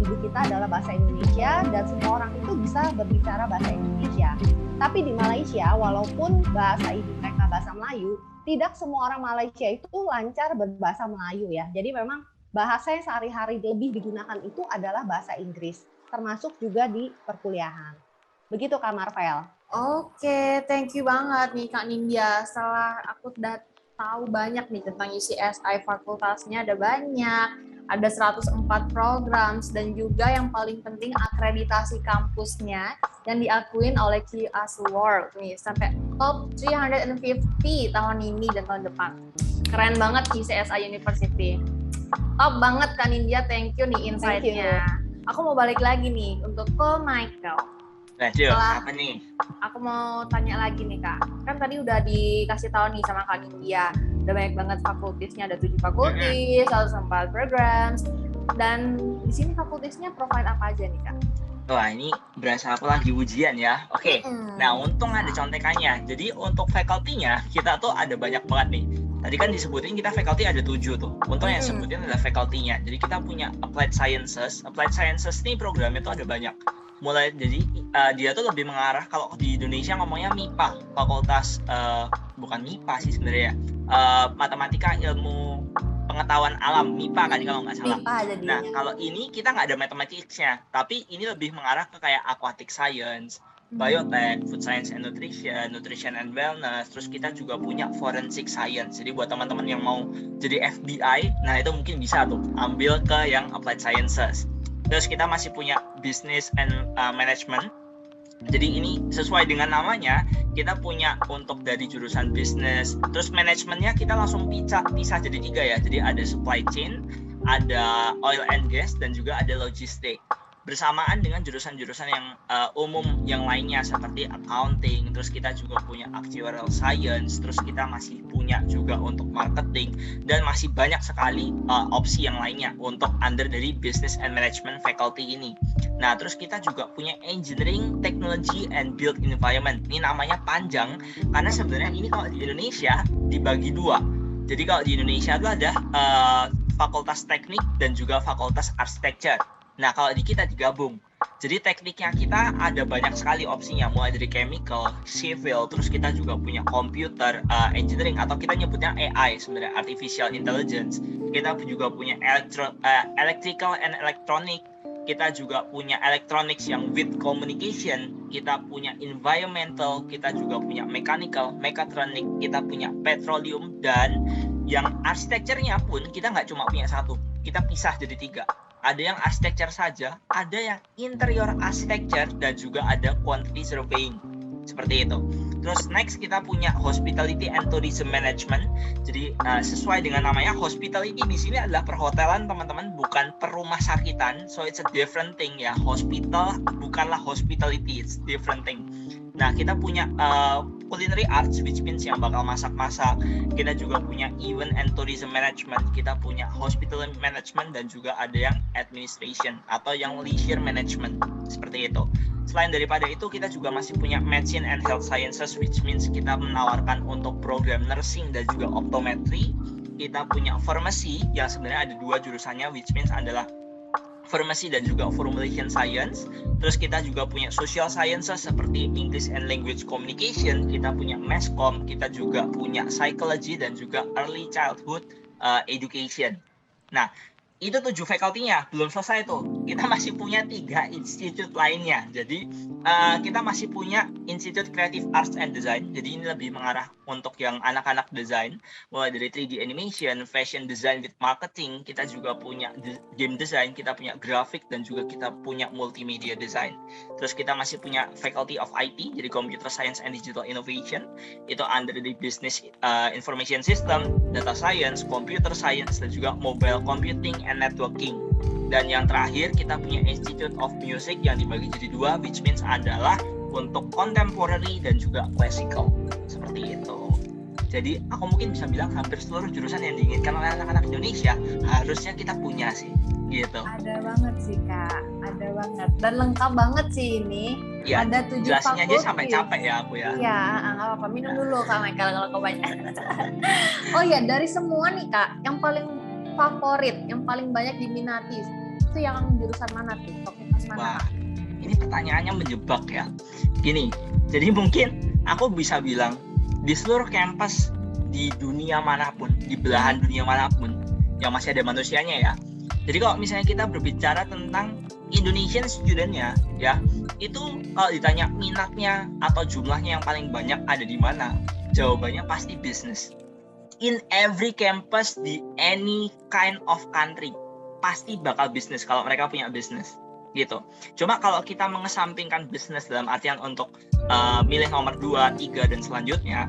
Speaker 4: ibu kita adalah bahasa Indonesia dan semua orang itu bisa berbicara bahasa Indonesia. Tapi di Malaysia walaupun bahasa ibu mereka bahasa Melayu, tidak semua orang Malaysia itu lancar berbahasa Melayu ya. Jadi memang bahasa yang sehari-hari lebih digunakan itu adalah bahasa Inggris, termasuk juga di perkuliahan. Begitu Kak Marvel.
Speaker 2: Oke, thank you banget nih Kak Nindya. Setelah aku udah tahu banyak nih tentang UCSI, fakultasnya ada banyak, ada 104 programs, dan juga yang paling penting akreditasi kampusnya yang diakuin oleh QS World nih, sampai top 350 tahun ini dan tahun depan. Keren banget UCSI University. Top banget Kak Nindya, thank you nih insight-nya. Aku mau balik lagi nih untuk ke Michael.
Speaker 1: Apa nih?
Speaker 2: Aku mau tanya lagi nih Kak. Kan tadi udah dikasih tahu nih sama Kak Nindya, udah banyak banget fakultisnya, ada 7 fakultis, 104 programs. Dan di sini fakultisnya provide apa aja nih Kak?
Speaker 1: Wah, ini berasa aku lagi ujian ya. Oke. Nah, untung ada contekannya. Jadi untuk faculty-nya kita tuh ada banyak banget nih. Tadi kan disebutin kita faculty ada 7 tuh. Untung yang sebutin adalah faculty-nya. Jadi kita punya Applied Sciences. Applied Sciences nih programnya tuh ada banyak. Mulai jadi dia tuh lebih mengarah, kalau di Indonesia ngomongnya MIPA, fakultas bukan MIPA sih sebenarnya. Matematika, ilmu pengetahuan alam, MIPA kan kalau nggak salah. Nah, kalau ini kita nggak ada matematiknya, tapi ini lebih mengarah ke kayak aquatic science, biotech, food science and nutrition, nutrition and wellness. Terus kita juga punya forensic science. Jadi buat teman-teman yang mau jadi FBI, nah itu mungkin bisa tuh ambil ke yang applied sciences. Terus kita masih punya business and management. Jadi ini sesuai dengan namanya, kita punya untuk dari jurusan bisnis. Terus manajemennya kita langsung pisah jadi 3 ya. Jadi ada supply chain, ada oil and gas, dan juga ada logistik. Bersamaan dengan jurusan-jurusan yang umum yang lainnya seperti accounting, terus kita juga punya actuarial science, terus kita masih punya juga untuk marketing, dan masih banyak sekali opsi yang lainnya untuk under dari business and management faculty ini. Nah, terus kita juga punya engineering, technology, and built environment. Ini namanya panjang karena sebenarnya ini kalau di Indonesia dibagi 2. Jadi kalau di Indonesia itu ada fakultas teknik dan juga fakultas arsitektur. Nah, kalau di kita digabung. Jadi tekniknya kita ada banyak sekali opsinya, mulai dari chemical, civil, terus kita juga punya computer engineering, atau kita nyebutnya AI sebenarnya, artificial intelligence. Kita juga punya electrical and electronic. Kita juga punya electronics yang with communication. Kita punya environmental, kita juga punya mechanical, mechatronic, kita punya petroleum, dan yang arsitekturnya pun kita nggak cuma punya 1, kita pisah jadi 3. Ada yang arsitektur saja, ada yang interior arsitektur, dan juga ada quantity surveying. Seperti itu. Terus next kita punya hospitality and tourism management. Jadi sesuai dengan namanya, hospitality di sini adalah perhotelan teman-teman, bukan perumah sakitan. So it's a different thing ya. Hospital bukanlah hospitality, it's different thing. Nah, kita punya culinary arts, which means yang bakal masak-masak. Kita juga punya event and tourism management. Kita punya hospital management, dan juga ada yang administration atau yang leisure management. Seperti itu. Selain daripada itu, kita juga masih punya medicine and health sciences, which means kita menawarkan untuk program nursing dan juga optometry. Kita punya pharmacy yang sebenarnya ada 2 jurusannya, which means adalah pharmacy dan juga formulation science. Terus kita juga punya social sciences seperti English and language communication, kita punya mass comm, kita juga punya psychology, dan juga early childhood education. Nah, Itu 7 faculty-nya, belum selesai tuh. Kita masih punya 3 institut lainnya. Jadi kita masih punya Institute Creative Arts and Design. Jadi ini lebih mengarah untuk yang anak-anak desain. Mulai dari 3D animation, fashion design with marketing. Kita juga punya game design, kita punya graphic, dan juga kita punya multimedia design. Terus kita masih punya Faculty of IT, jadi Computer Science and Digital Innovation. Itu under the Business Information System, Data Science, Computer Science, dan juga Mobile Computing and Networking. Dan yang terakhir kita punya Institute of Music yang dibagi jadi 2, which means adalah untuk contemporary dan juga classical, seperti itu. Jadi aku mungkin bisa bilang hampir seluruh jurusan yang diinginkan oleh anak-anak Indonesia harusnya kita punya sih, gitu.
Speaker 2: Ada banget sih Kak, ada banget, dan lengkap banget sih ini.
Speaker 1: Ya,
Speaker 2: ada 7
Speaker 1: jelasinnya aja
Speaker 2: fakultas.
Speaker 1: sampai capek ya aku ya.
Speaker 2: Iya, nggak apa-apa, minum dulu Kak Michael kalau kebanyakan. Oh iya, dari semua nih Kak, yang paling favorit, yang paling banyak diminati, itu yang jurusan mana tuh? Fakultas mana?
Speaker 1: Wah, ini pertanyaannya menjebak ya. Gini, jadi mungkin aku bisa bilang di seluruh kampus di dunia manapun, di belahan dunia manapun yang masih ada manusianya ya. Jadi kalau misalnya kita berbicara tentang Indonesian student-nya ya, itu kalau ditanya minatnya atau jumlahnya yang paling banyak ada di mana, jawabannya pasti bisnis. In every campus di any kind of country pasti bakal bisnis kalau mereka punya bisnis gitu. Cuma kalau kita mengesampingkan bisnis dalam artian untuk milih nomor 2, 3 dan selanjutnya,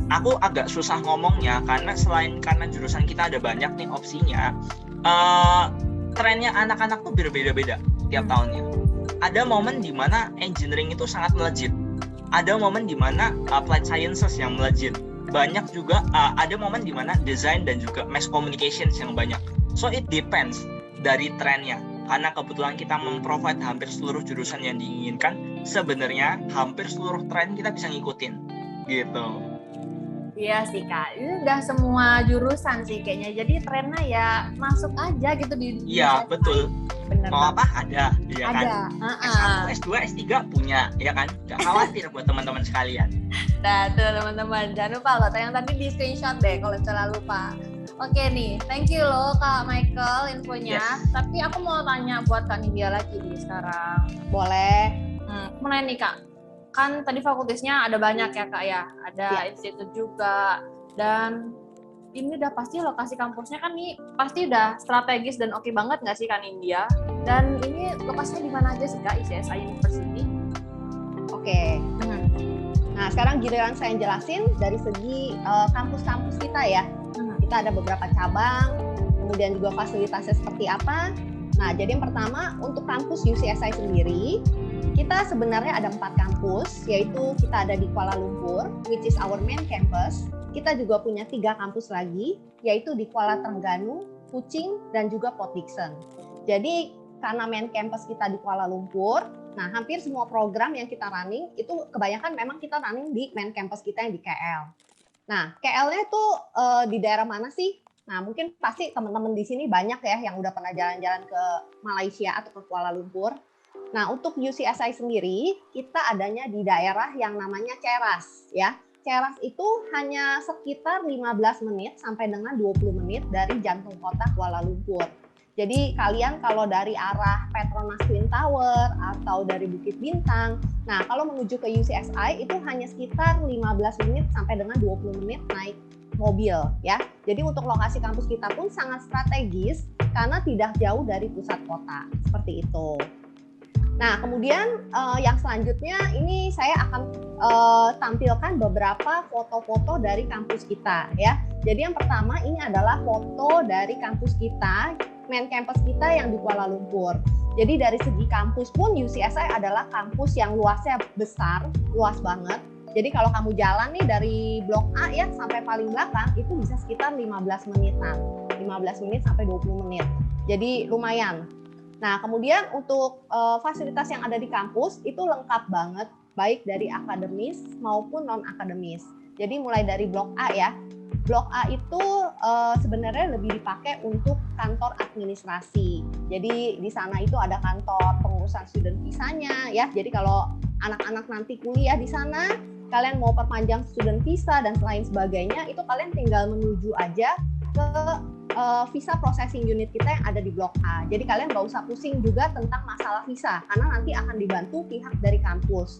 Speaker 1: aku agak susah ngomongnya karena karena jurusan kita ada banyak nih opsinya. Trennya anak-anak tuh berbeda-beda tiap tahunnya. Ada momen di mana engineering itu sangat melejit. Ada momen di mana applied sciences yang melejit. Banyak juga ada momen di mana design dan juga mass communications yang banyak. So it depends dari trennya. Karena kebetulan kita memprovide hampir seluruh jurusan yang diinginkan, sebenarnya hampir seluruh tren kita bisa ngikutin. Gitu.
Speaker 2: Iya sih Kak, ini udah semua jurusan sih kayaknya. Jadi trennya ya masuk aja gitu di.
Speaker 1: Iya, betul.
Speaker 2: Bener
Speaker 1: Mau
Speaker 2: banget.
Speaker 1: apa ada, ya kan? S1, S2, S3 punya, ya kan? Gak khawatir buat teman-teman sekalian.
Speaker 2: Nah tuh teman-teman, jangan lupa loh yang tadi di screenshot deh kalau misalnya lupa. Oke nih, thank you loh Kak Michael infonya.
Speaker 1: Yes.
Speaker 2: Tapi aku mau tanya buat Kak Nindya lagi nih sekarang.
Speaker 4: Boleh.
Speaker 2: Aku mau nanya nih Kak, kan tadi fakultasnya ada banyak ya Kak ya, ada institut juga, dan ini udah pasti lokasi kampusnya kan nih pasti udah strategis dan oke banget nggak sih Kak Nindya? Dan ini lokasinya di mana aja sih Kak, ICSI University?
Speaker 4: Oke. Nah, sekarang giliran saya jelasin dari segi kampus-kampus kita ya. Kita ada beberapa cabang, kemudian juga fasilitasnya seperti apa. Nah, jadi yang pertama untuk kampus UCSI sendiri, kita sebenarnya ada 4 kampus, yaitu kita ada di Kuala Lumpur, which is our main campus. Kita juga punya 3 kampus lagi, yaitu di Kuala Terengganu, Kuching, dan juga Port Dickson. Jadi karena main campus kita di Kuala Lumpur, nah hampir semua program yang kita running itu kebanyakan memang kita running di main campus kita yang di KL. Nah, KL-nya itu di daerah mana sih? Nah, mungkin pasti teman-teman di sini banyak ya yang udah pernah jalan-jalan ke Malaysia atau ke Kuala Lumpur. Nah, untuk UCSI sendiri, kita adanya di daerah yang namanya Ceras, ya. Ceras itu hanya sekitar 15 menit sampai dengan 20 menit dari jantung kota Kuala Lumpur. Jadi kalian kalau dari arah Petronas Twin Tower atau dari Bukit Bintang, nah kalau menuju ke UCSI itu hanya sekitar 15 menit sampai dengan 20 menit naik mobil ya. Jadi untuk lokasi kampus kita pun sangat strategis karena tidak jauh dari pusat kota, seperti itu. Nah kemudian yang selanjutnya ini saya akan tampilkan beberapa foto-foto dari kampus kita ya. Jadi yang pertama ini adalah foto dari kampus kita, main campus kita yang di Kuala Lumpur. Jadi dari segi kampus pun UCSI adalah kampus yang luasnya besar, luas banget. Jadi kalau kamu jalan nih dari blok A ya sampai paling belakang itu bisa sekitar 15 menitan. 15 menit sampai 20 menit. Jadi lumayan. Nah, kemudian untuk fasilitas yang ada di kampus itu lengkap banget, baik dari akademis maupun non-akademis. Jadi mulai dari blok A ya. Blok A itu sebenarnya lebih dipakai untuk kantor administrasi. Jadi di sana itu ada kantor pengurusan student visanya ya. Jadi kalau anak-anak nanti kuliah di sana, kalian mau perpanjang student visa dan lain sebagainya, itu kalian tinggal menuju aja ke visa processing unit kita yang ada di Blok A. Jadi kalian nggak usah pusing juga tentang masalah visa, karena nanti akan dibantu pihak dari kampus.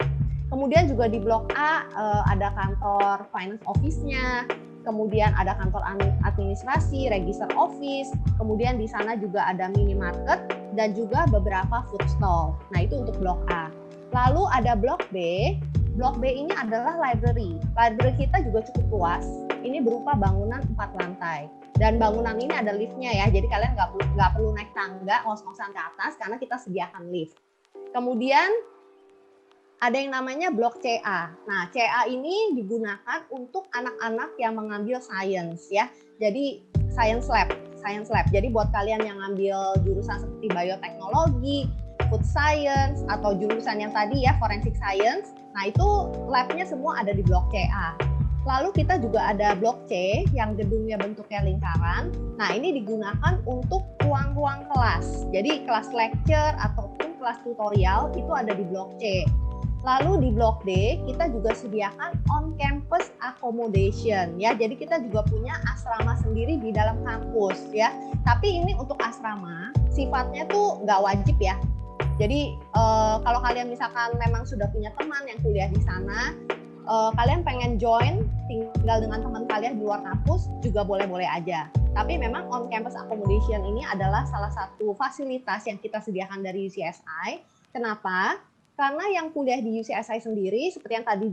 Speaker 4: Kemudian juga di Blok A ada kantor finance office-nya, kemudian ada kantor administrasi, register office, kemudian di sana juga ada minimarket dan juga beberapa food stall. Nah, itu untuk Blok A. Lalu ada Blok B. Blok B ini adalah library. Library kita juga cukup luas. Ini berupa bangunan 4 lantai. Dan bangunan ini ada liftnya ya, jadi kalian nggak perlu naik tangga, ngos-ngosan ke atas karena kita sediakan lift. Kemudian ada yang namanya Blok CA. Nah, CA ini digunakan untuk anak-anak yang mengambil science ya. Jadi science lab. Jadi buat kalian yang ngambil jurusan seperti bioteknologi, food science, atau jurusan yang tadi ya forensic science, nah itu labnya semua ada di Blok CA. Lalu kita juga ada Blok C yang gedungnya bentuknya lingkaran. Nah, ini digunakan untuk ruang-ruang kelas. Jadi kelas lecture ataupun kelas tutorial itu ada di Blok C. Lalu di Blok D kita juga sediakan on-campus accommodation ya. Jadi kita juga punya asrama sendiri di dalam kampus ya. Tapi ini untuk asrama sifatnya tuh nggak wajib ya. Jadi kalau kalian misalkan memang sudah punya teman yang kuliah di sana, kalian pengen join tinggal dengan teman kalian di luar kampus juga boleh-boleh aja. Tapi memang on-campus accommodation ini adalah salah satu fasilitas yang kita sediakan dari UCSI. Kenapa? Karena yang kuliah di UCSI sendiri, seperti yang tadi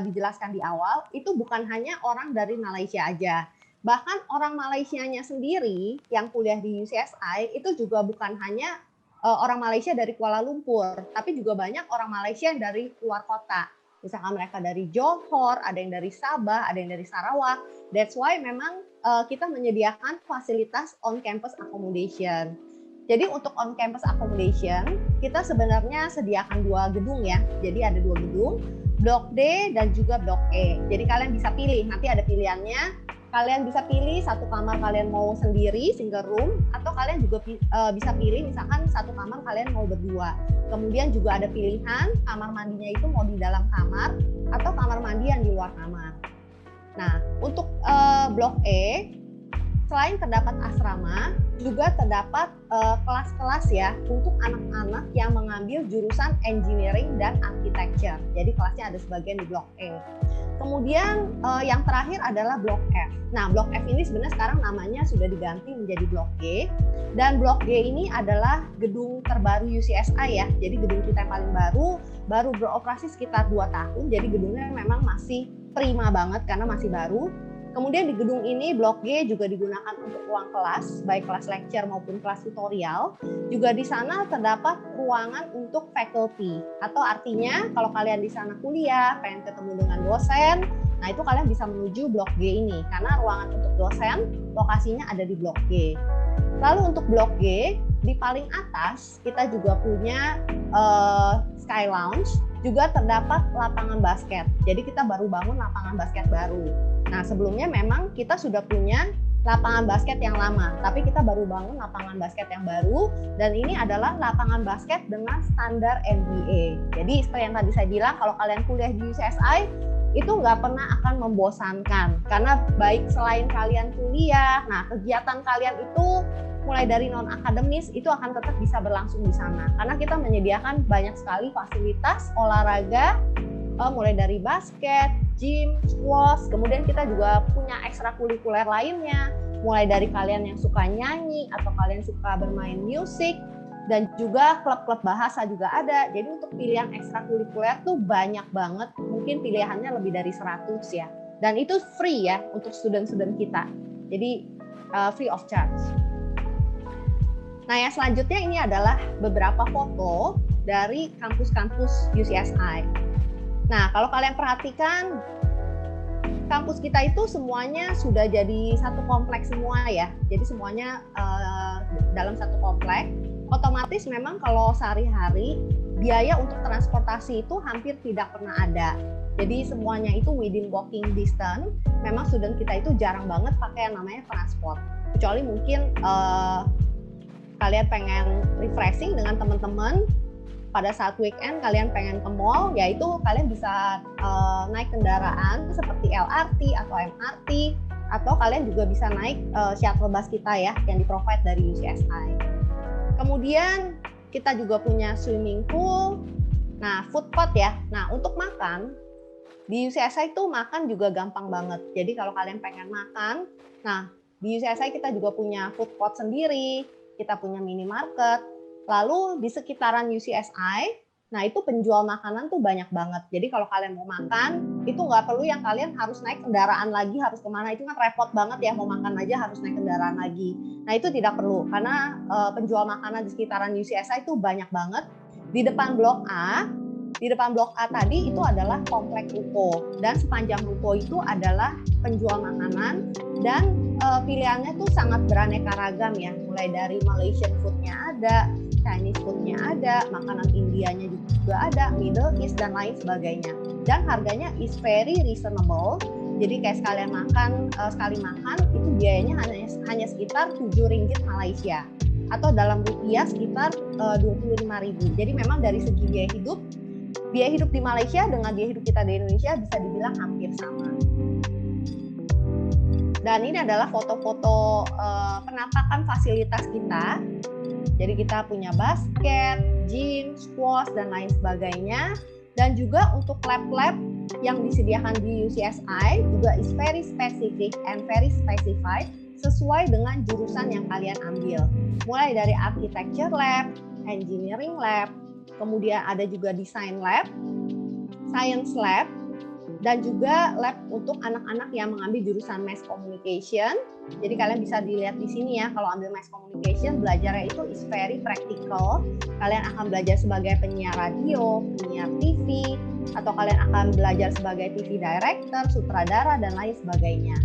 Speaker 4: dijelaskan di awal, itu bukan hanya orang dari Malaysia aja. Bahkan orang Malaysianya sendiri yang kuliah di UCSI itu juga bukan hanya orang Malaysia dari Kuala Lumpur, tapi juga banyak orang Malaysia yang dari luar kota. Misalkan mereka dari Johor, ada yang dari Sabah, ada yang dari Sarawak. That's why memang kita menyediakan fasilitas on-campus accommodation. Jadi untuk on-campus accommodation, kita sebenarnya sediakan 2 gedung ya. Jadi ada 2 gedung, Blok D dan juga Blok E. Jadi kalian bisa pilih, nanti ada pilihannya. Kalian bisa pilih satu kamar kalian mau sendiri, single room, atau kalian juga bisa pilih misalkan satu kamar kalian mau berdua. Kemudian juga ada pilihan kamar mandinya itu mau di dalam kamar atau kamar mandi yang di luar kamar. Nah, untuk Blok E, selain terdapat asrama, juga terdapat kelas-kelas ya untuk anak-anak yang mengambil jurusan engineering dan architecture. Jadi kelasnya ada sebagian di Blok E. Kemudian yang terakhir adalah Blok F. Nah, Blok F ini sebenarnya sekarang namanya sudah diganti menjadi Blok G. Dan Blok G ini adalah gedung terbaru UCSI ya. Jadi gedung kita yang paling baru beroperasi sekitar 2 tahun. Jadi gedungnya memang masih prima banget karena masih baru. Kemudian di gedung ini Blok G juga digunakan untuk ruang kelas, baik kelas lecture maupun kelas tutorial. Juga di sana terdapat ruangan untuk faculty, atau artinya kalau kalian di sana kuliah, pengen ketemu dengan dosen, nah itu kalian bisa menuju Blok G ini, karena ruangan untuk dosen lokasinya ada di Blok G. Lalu untuk Blok G, di paling atas kita juga punya Sky Lounge, juga terdapat lapangan basket. Jadi kita baru bangun lapangan basket baru. Nah, sebelumnya memang kita sudah punya lapangan basket yang lama, tapi kita baru bangun lapangan basket yang baru, dan ini adalah lapangan basket dengan standar NBA. Jadi seperti yang tadi saya bilang, kalau kalian kuliah di UCSI, itu nggak pernah akan membosankan, karena baik selain kalian kuliah, nah kegiatan kalian itu mulai dari non-akademis itu akan tetap bisa berlangsung di sana, karena kita menyediakan banyak sekali fasilitas olahraga, mulai dari basket, gym, squash, kemudian kita juga punya ekstrakurikuler lainnya, mulai dari kalian yang suka nyanyi atau kalian suka bermain musik, dan juga klub-klub bahasa juga ada. Jadi untuk pilihan ekstrakurikuler tuh banyak banget, mungkin pilihannya lebih dari 100 ya. Dan itu free ya untuk student-student kita, jadi free of charge. Nah, yang selanjutnya ini adalah beberapa foto dari kampus-kampus UCSI. Nah, kalau kalian perhatikan, kampus kita itu semuanya sudah jadi satu kompleks semua ya. Jadi semuanya dalam satu kompleks. Otomatis memang kalau sehari-hari, biaya untuk transportasi itu hampir tidak pernah ada. Jadi semuanya itu within walking distance. Memang student kita itu jarang banget pakai yang namanya transport. Kecuali mungkin kalian pengen refreshing dengan teman-teman, pada saat weekend kalian pengen ke mall, yaitu kalian bisa naik kendaraan seperti LRT atau MRT, atau kalian juga bisa naik shuttle bus kita ya yang di-provide dari UCSI. Kemudian kita juga punya swimming pool. Nah, food court ya. Nah, untuk makan di UCSI itu makan juga gampang banget. Jadi kalau kalian pengen makan, nah di UCSI kita juga punya food court sendiri, kita punya minimarket. Lalu di sekitaran UCSI, nah itu penjual makanan tuh banyak banget. Jadi kalau kalian mau makan, itu nggak perlu yang kalian harus naik kendaraan lagi, harus kemana, itu kan repot banget ya, mau makan aja harus naik kendaraan lagi. Nah itu tidak perlu, karena penjual makanan di sekitaran UCSI itu banyak banget. Di depan Blok A tadi itu adalah komplek ruko, dan sepanjang ruko itu adalah penjual makanan, dan pilihannya tuh sangat beraneka ragam ya, mulai dari Malaysian food-nya ada, Chinese food-nya ada, makanan Indianya juga ada, Middle East dan lain sebagainya. Dan harganya is very reasonable. Jadi kayak sekali makan itu biayanya hanya sekitar 7 ringgit Malaysia atau dalam rupiah sekitar 25.000. Jadi memang dari segi biaya hidup di Malaysia dengan biaya hidup kita di Indonesia bisa dibilang hampir sama. Dan ini adalah foto-foto penampakan fasilitas kita. Jadi kita punya basket, gym, squash, dan lain sebagainya. Dan juga untuk lab-lab yang disediakan di UCSI juga is very specific and very specified sesuai dengan jurusan yang kalian ambil. Mulai dari architecture lab, engineering lab, kemudian ada juga design lab, science lab, dan juga lab untuk anak-anak yang mengambil jurusan mass communication. Jadi kalian bisa dilihat di sini ya, kalau ambil mass communication belajarnya itu is very practical. Kalian akan belajar sebagai penyiar radio, penyiar TV, atau kalian akan belajar sebagai TV director, sutradara, dan lain sebagainya.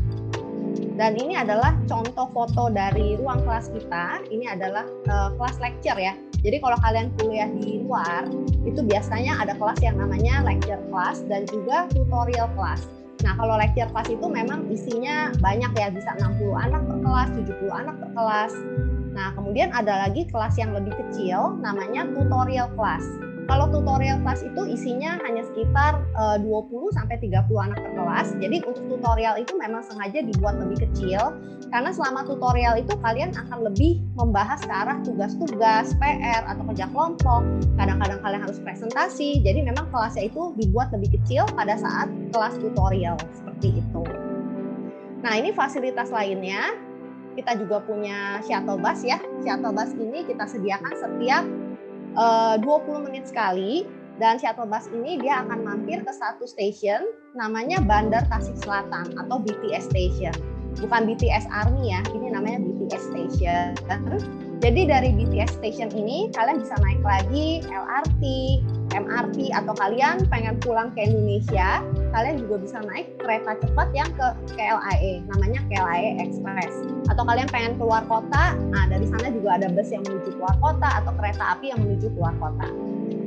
Speaker 4: Dan ini adalah contoh foto dari ruang kelas kita. Ini adalah kelas lecture ya. Jadi kalau kalian kuliah di luar, itu biasanya ada kelas yang namanya lecture class dan juga tutorial class. Nah, kalau lecture class itu memang isinya banyak ya, bisa 60 anak per kelas, 70 anak per kelas. Nah, kemudian ada lagi kelas yang lebih kecil, namanya tutorial class. Kalau tutorial class itu isinya hanya sekitar 20-30 anak per kelas. Jadi untuk tutorial itu memang sengaja dibuat lebih kecil, karena selama tutorial itu kalian akan lebih membahas ke arah tugas-tugas, PR, atau kerja kelompok. Kadang-kadang kalian harus presentasi, jadi memang kelasnya itu dibuat lebih kecil pada saat kelas tutorial, seperti itu. Nah, ini fasilitas lainnya. Kita juga punya shuttle bus ya. Shuttle bus ini kita sediakan setiap 20 menit sekali, dan shuttle bus ini dia akan mampir ke satu stasiun namanya Bandar Tasik Selatan atau BTS Station. Bukan BTS Army ya, ini namanya BTS Station. Jadi dari BTS Station ini kalian bisa naik lagi LRT, MRT, atau kalian pengen pulang ke Indonesia, kalian juga bisa naik kereta cepat yang ke KLIA, namanya KLIA Express. Atau kalian pengen keluar kota, nah dari sana juga ada bus yang menuju keluar kota atau kereta api yang menuju keluar kota.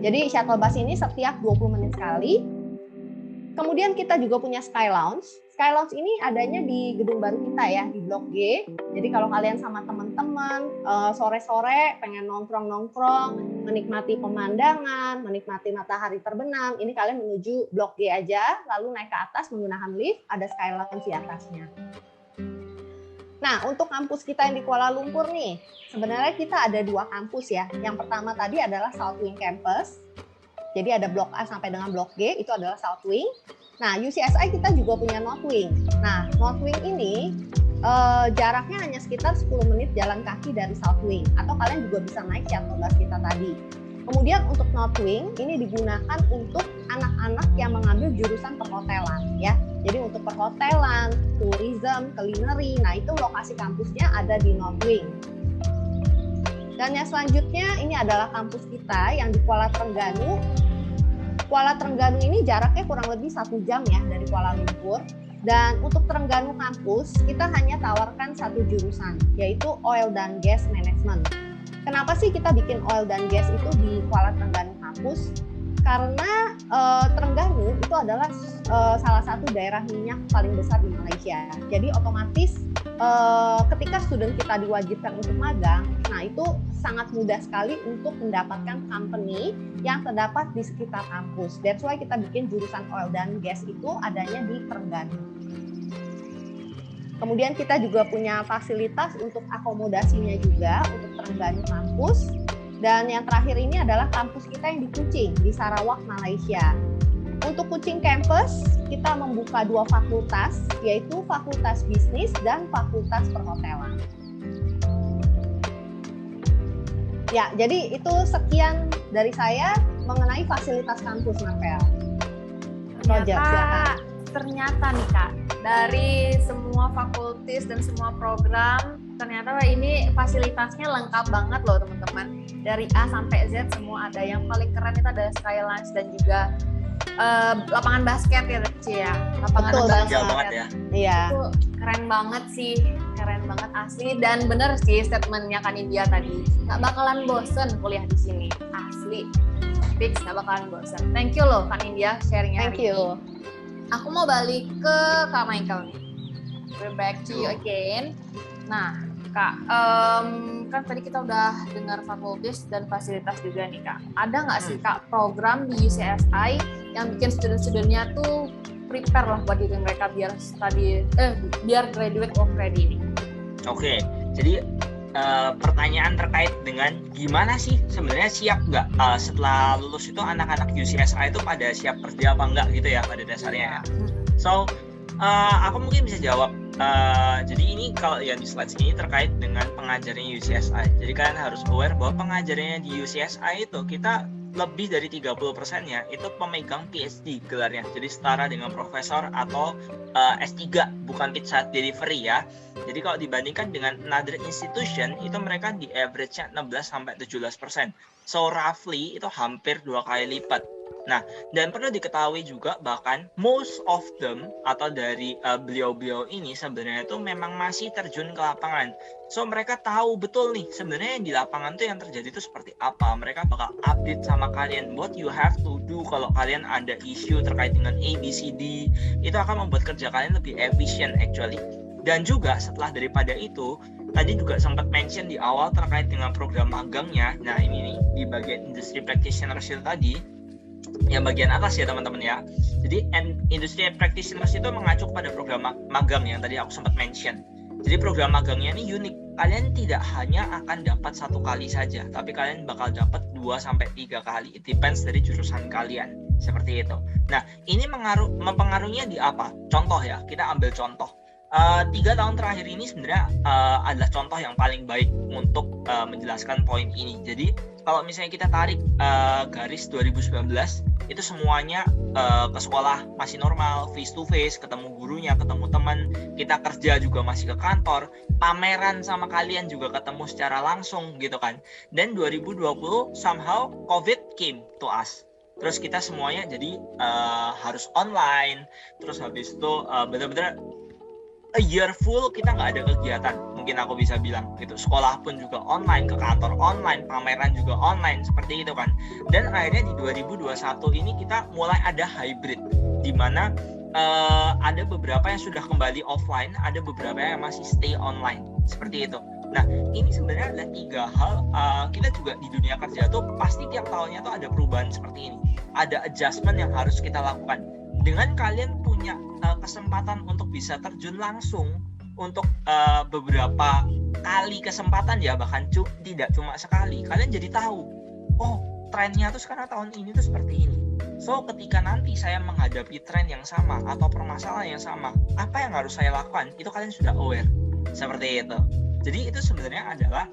Speaker 4: Jadi shuttle bus ini setiap 20 menit sekali. Kemudian kita juga punya Sky Lounge. Sky Lounge ini adanya di gedung baru kita ya, di Blok G. Jadi kalau kalian sama teman-teman sore-sore pengen nongkrong-nongkrong, menikmati pemandangan, menikmati matahari terbenam, ini kalian menuju Blok G aja, lalu naik ke atas menggunakan lift, ada Sky Lounge di atasnya. Nah, untuk kampus kita yang di Kuala Lumpur nih, sebenarnya kita ada 2 kampus ya. Yang pertama tadi adalah South Wing Campus. Jadi ada Blok A sampai dengan Blok G, itu adalah South Wing. Nah, UCSI kita juga punya North Wing. Nah, North Wing ini jaraknya hanya sekitar 10 menit jalan kaki dari South Wing. Atau kalian juga bisa naik shuttle bus kita tadi. Kemudian untuk North Wing, ini digunakan untuk anak-anak yang mengambil jurusan perhotelan ya. Jadi untuk perhotelan, tourism, culinary, nah itu lokasi kampusnya ada di North Wing. Dan yang selanjutnya ini adalah kampus kita yang di Kuala Trengganu. Kuala Trengganu ini jaraknya kurang lebih 1 jam ya dari Kuala Lumpur. Dan untuk Trengganu kampus kita hanya tawarkan 1 jurusan, yaitu Oil dan Gas Management. Kenapa sih kita bikin oil dan gas itu di Kuala Trengganu kampus? Karena Trengganu itu adalah salah satu daerah minyak paling besar di Malaysia. Jadi otomatis ketika student kita diwajibkan untuk magang, nah itu sangat mudah sekali untuk mendapatkan company yang terdapat di sekitar kampus. That's why kita bikin jurusan oil dan gas itu adanya di Trengganu. Kemudian kita juga punya fasilitas untuk akomodasinya juga untuk Terengganu kampus. Dan yang terakhir ini adalah kampus kita yang di Kuching, di Sarawak, Malaysia. Untuk Kuching Campus, kita membuka 2 fakultas, yaitu Fakultas Bisnis dan Fakultas Perhotelan. Ya, jadi itu sekian dari saya mengenai fasilitas kampus, Marvel. Roger, silakan.
Speaker 2: Ternyata nih Kak, dari semua fakultas dan semua program, ternyata ini fasilitasnya lengkap banget loh teman-teman. Dari A sampai Z semua ada. Yang paling keren itu ada Skylines dan juga lapangan basket ya Ci ya. Lapangan
Speaker 4: Betul,
Speaker 2: basket
Speaker 1: banget ya.
Speaker 4: Iya.
Speaker 2: itu keren banget sih, keren banget asli. Dan bener sih statementnya Kak Nindya tadi, nggak bakalan bosen kuliah di sini, asli fix nggak bakalan bosen. Thank you loh Kak Nindya sharingnya
Speaker 4: Thank
Speaker 2: hari
Speaker 4: you.
Speaker 2: ini. Aku mau balik ke Kak Michael nih. We're back to you again. Nah, Kak, kan tadi kita udah dengar fakultas dan fasilitas juga nih Kak. Ada nggak sih Kak program di UCSI yang bikin student-studentnya tuh prepare lah buat diri mereka biar graduate of ready ini?
Speaker 1: Oke, jadi pertanyaan terkait dengan gimana sih sebenarnya siap nggak setelah lulus itu anak-anak UCSI itu pada siap kerja apa enggak gitu ya pada dasarnya. So aku mungkin bisa jawab. Jadi ini kalau yang di slide ini terkait dengan pengajarnya UCSI. Jadi kalian harus aware bahwa pengajarnya di UCSI itu kita lebih dari 30%-nya itu pemegang PhD gelarnya. Jadi setara dengan profesor atau S3, bukan pizza delivery ya. Jadi kalau dibandingkan dengan another institution itu mereka di average-nya 16-17%. So roughly itu hampir 2 kali lipat. Nah, dan perlu diketahui juga bahkan most of them atau dari beliau-beliau ini sebenarnya itu memang masih terjun ke lapangan. So mereka tahu betul nih sebenarnya yang di lapangan tuh yang terjadi itu seperti apa. Mereka bakal update sama kalian what you have to do kalau kalian ada isu terkait dengan ABCD. Itu akan membuat kerja kalian lebih efisien actually. Dan juga setelah daripada itu, tadi juga sempat mention di awal terkait dengan program magangnya. Nah ini nih di bagian industry practitioners itu tadi, yang bagian atas ya teman-teman ya. Jadi industry practitioners itu mengacu pada program magang yang tadi aku sempat mention. Jadi program magangnya ini unik. Kalian tidak hanya akan dapat 1 kali saja, tapi kalian bakal dapat 2-3 kali. It depends dari jurusan kalian. Seperti itu. Nah, ini mempengaruhinya di apa? Contoh ya, kita ambil contoh. 3 tahun terakhir ini sebenarnya adalah contoh yang paling baik untuk menjelaskan poin ini. Jadi kalau misalnya kita tarik garis 2019 itu semuanya ke sekolah masih normal, face to face, ketemu gurunya, ketemu teman, kita kerja juga masih ke kantor, pameran sama kalian juga ketemu secara langsung gitu kan. Dan 2020 somehow COVID came to us. Terus kita semuanya jadi harus online. Terus habis itu benar-benar a year full kita nggak ada kegiatan, mungkin aku bisa bilang gitu. Sekolah pun juga online, ke kantor online, pameran juga online, seperti itu kan. Dan akhirnya di 2021 ini kita mulai ada hybrid, di mana ada beberapa yang sudah kembali offline, ada beberapa yang masih stay online, seperti itu. Nah ini sebenarnya ada 3 hal. Kita juga di dunia kerja tuh pasti tiap tahunnya tuh ada perubahan seperti ini, ada adjustment yang harus kita lakukan. Dengan kalian punya kesempatan untuk bisa terjun langsung untuk beberapa kali kesempatan ya, bahkan tidak cuma sekali, kalian jadi tahu, oh trennya tuh sekarang tahun ini tuh seperti ini. So ketika nanti saya menghadapi tren yang sama atau permasalahan yang sama, apa yang harus saya lakukan, itu kalian sudah aware. Seperti itu. Jadi itu sebenarnya adalah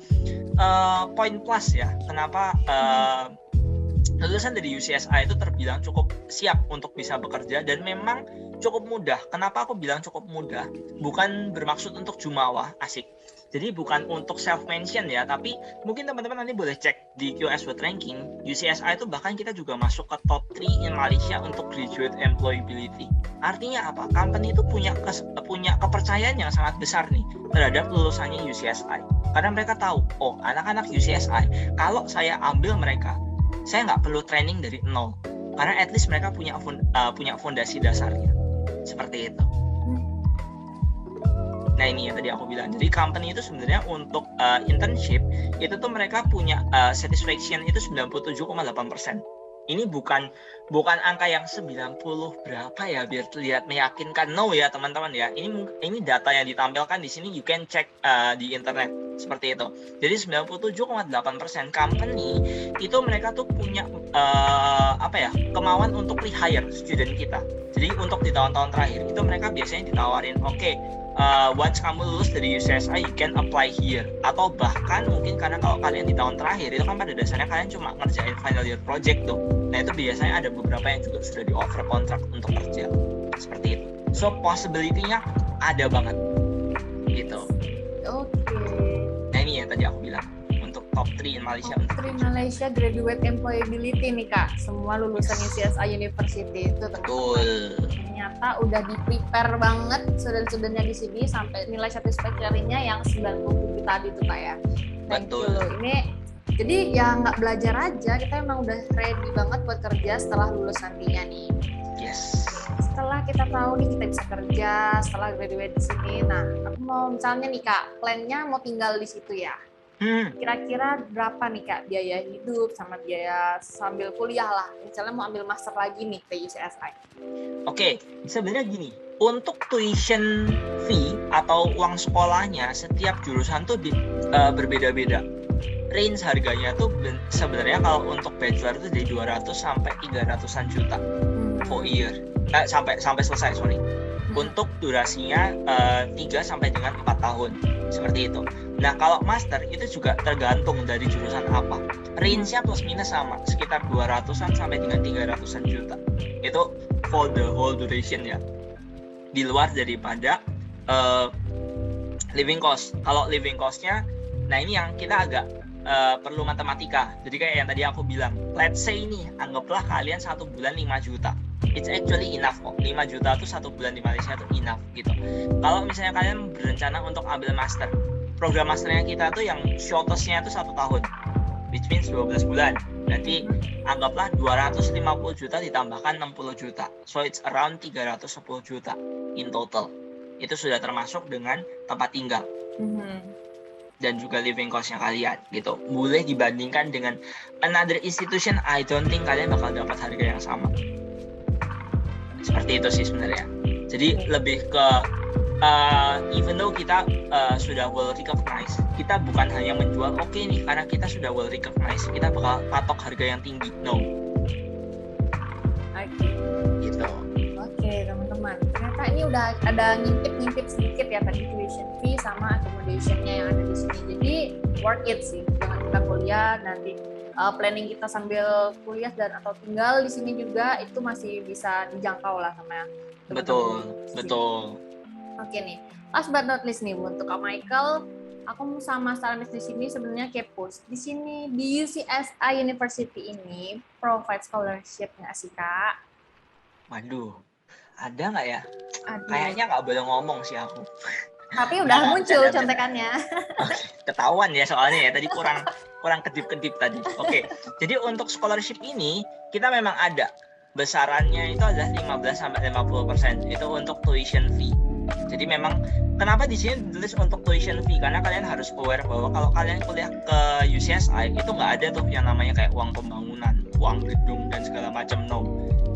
Speaker 1: poin plus ya, kenapa lulusan dari UCSI itu terbilang cukup siap untuk bisa bekerja dan memang cukup mudah. Kenapa aku bilang cukup mudah? Bukan bermaksud untuk jumawa, asik. Jadi bukan untuk self-mention ya, tapi mungkin teman-teman nanti boleh cek di QS World Ranking, UCSI itu bahkan kita juga masuk ke top 3 in Malaysia untuk graduate employability. Artinya apa? Company itu punya kepercayaan yang sangat besar nih terhadap lulusannya UCSI. Karena mereka tahu, oh anak-anak UCSI, kalau saya ambil mereka, saya nggak perlu training dari nol. Karena at least mereka punya fondasi dasarnya. Seperti itu. Nah ini yang tadi aku bilang, jadi company itu sebenarnya untuk internship itu tuh mereka punya satisfaction itu 97,8%. Ini bukan angka yang 90 berapa ya biar terlihat meyakinkan. No ya teman-teman ya. Ini data yang ditampilkan di sini, you can check di internet seperti itu. Jadi 97,8% company itu mereka tuh punya kemauan untuk rehire student kita. Jadi untuk di tahun-tahun terakhir itu mereka biasanya ditawarin, oke, once kamu lulus dari UCSI you can apply here, atau bahkan mungkin karena kalau kalian di tahun terakhir itu kan pada dasarnya kalian cuma ngerjain final year project tuh. Nah itu biasanya ada beberapa yang juga sudah di offer kontrak untuk kerja seperti itu. So possibility-nya ada banget gitu.
Speaker 2: Oke.
Speaker 1: Nah ini yang tadi aku bilang untuk top 3 in Malaysia.
Speaker 2: Top 3 Malaysia graduate employability nih Kak. Semua lulusan UCSI University itu
Speaker 1: betul.
Speaker 2: Ternyata udah di-prepare banget student-studentnya di sini sampai nilai satisfactory-nya yang 97 tadi tuh Kak ya.
Speaker 1: Betul.
Speaker 2: Ini jadi ya nggak belajar aja, kita emang udah ready banget buat kerja setelah lulus nantinya nih.
Speaker 1: Yes.
Speaker 2: Setelah kita tahu nih kita bisa kerja setelah graduate di sini. Nah, aku mau misalnya nih Kak, plan-nya mau tinggal di situ ya. Kira-kira berapa nih Kak biaya hidup sama biaya sambil kuliah lah. Misalnya mau ambil master lagi nih ke UCSI.
Speaker 1: Oke, sebenarnya gini. Untuk tuition fee atau uang sekolahnya setiap jurusan tuh berbeda-beda. Range harganya tuh sebenarnya kalau untuk bachelor itu dari 200 sampai 300-an juta per year. Sampai selesai, sorry. Untuk durasinya 3 sampai dengan 4 tahun. Seperti itu. Nah, kalau master itu juga tergantung dari jurusan apa. Range-nya plus minus sama, sekitar 200-an sampai dengan 300-an juta. Itu for the whole duration ya. Di luar daripada living cost. Kalau living cost-nya, nah ini yang kita agak perlu matematika. Jadi kayak yang tadi aku bilang, let's say nih, anggaplah kalian 1 bulan 5 juta. It's actually enough kok. 5 juta tuh 1 bulan di Malaysia tuh enough gitu. Kalau misalnya kalian berencana untuk ambil master, program masternya kita tuh yang shortest-nya tuh 1 tahun, which means 12 bulan. Nanti anggaplah 250 juta ditambahkan 60 juta. So it's around 310 juta in total. Itu sudah termasuk dengan tempat tinggal. Dan juga living cost-nya kalian gitu. Boleh dibandingkan dengan another institution, I don't think kalian bakal dapat harga yang sama. Seperti itu sih sebenarnya. Jadi lebih ke even though kita sudah well recognized, kita bukan hanya menjual oke nih karena kita sudah well recognized, kita bakal patok harga yang tinggi. No.
Speaker 2: Oke.
Speaker 1: Gitu.
Speaker 2: Oke, teman-teman. Ternyata ini udah ada ngintip sedikit ya tadi tuition fee sama accommodation-nya yang ada di sini. Jadi worth it sih. Jangan kita kuliah nanti planning kita sambil kuliah dan atau tinggal di sini juga itu masih bisa dijangkau lah sama teman-teman.
Speaker 1: Betul.
Speaker 2: Oke nih. Last but not least nih untuk Kak Michael, aku sama Salamis di sini sebenarnya kepo. Di sini di UCSI University ini provide scholarship nggak sih Kak?
Speaker 1: Waduh, ada nggak ya?
Speaker 2: Aduh.
Speaker 1: Kayaknya nggak boleh ngomong sih aku.
Speaker 2: Tapi udah muncul contekannya.
Speaker 1: Ketahuan ya soalnya ya tadi kurang kedip-kedip tadi. Oke. Jadi untuk scholarship ini kita memang ada. Besarannya itu adalah 15-50%. Itu untuk tuition fee. Jadi memang kenapa di sini ditulis untuk tuition fee? Karena kalian harus aware bahwa kalau kalian kuliah ke UCSI itu nggak ada tuh yang namanya kayak uang pembangunan, uang gedung dan segala macam. No.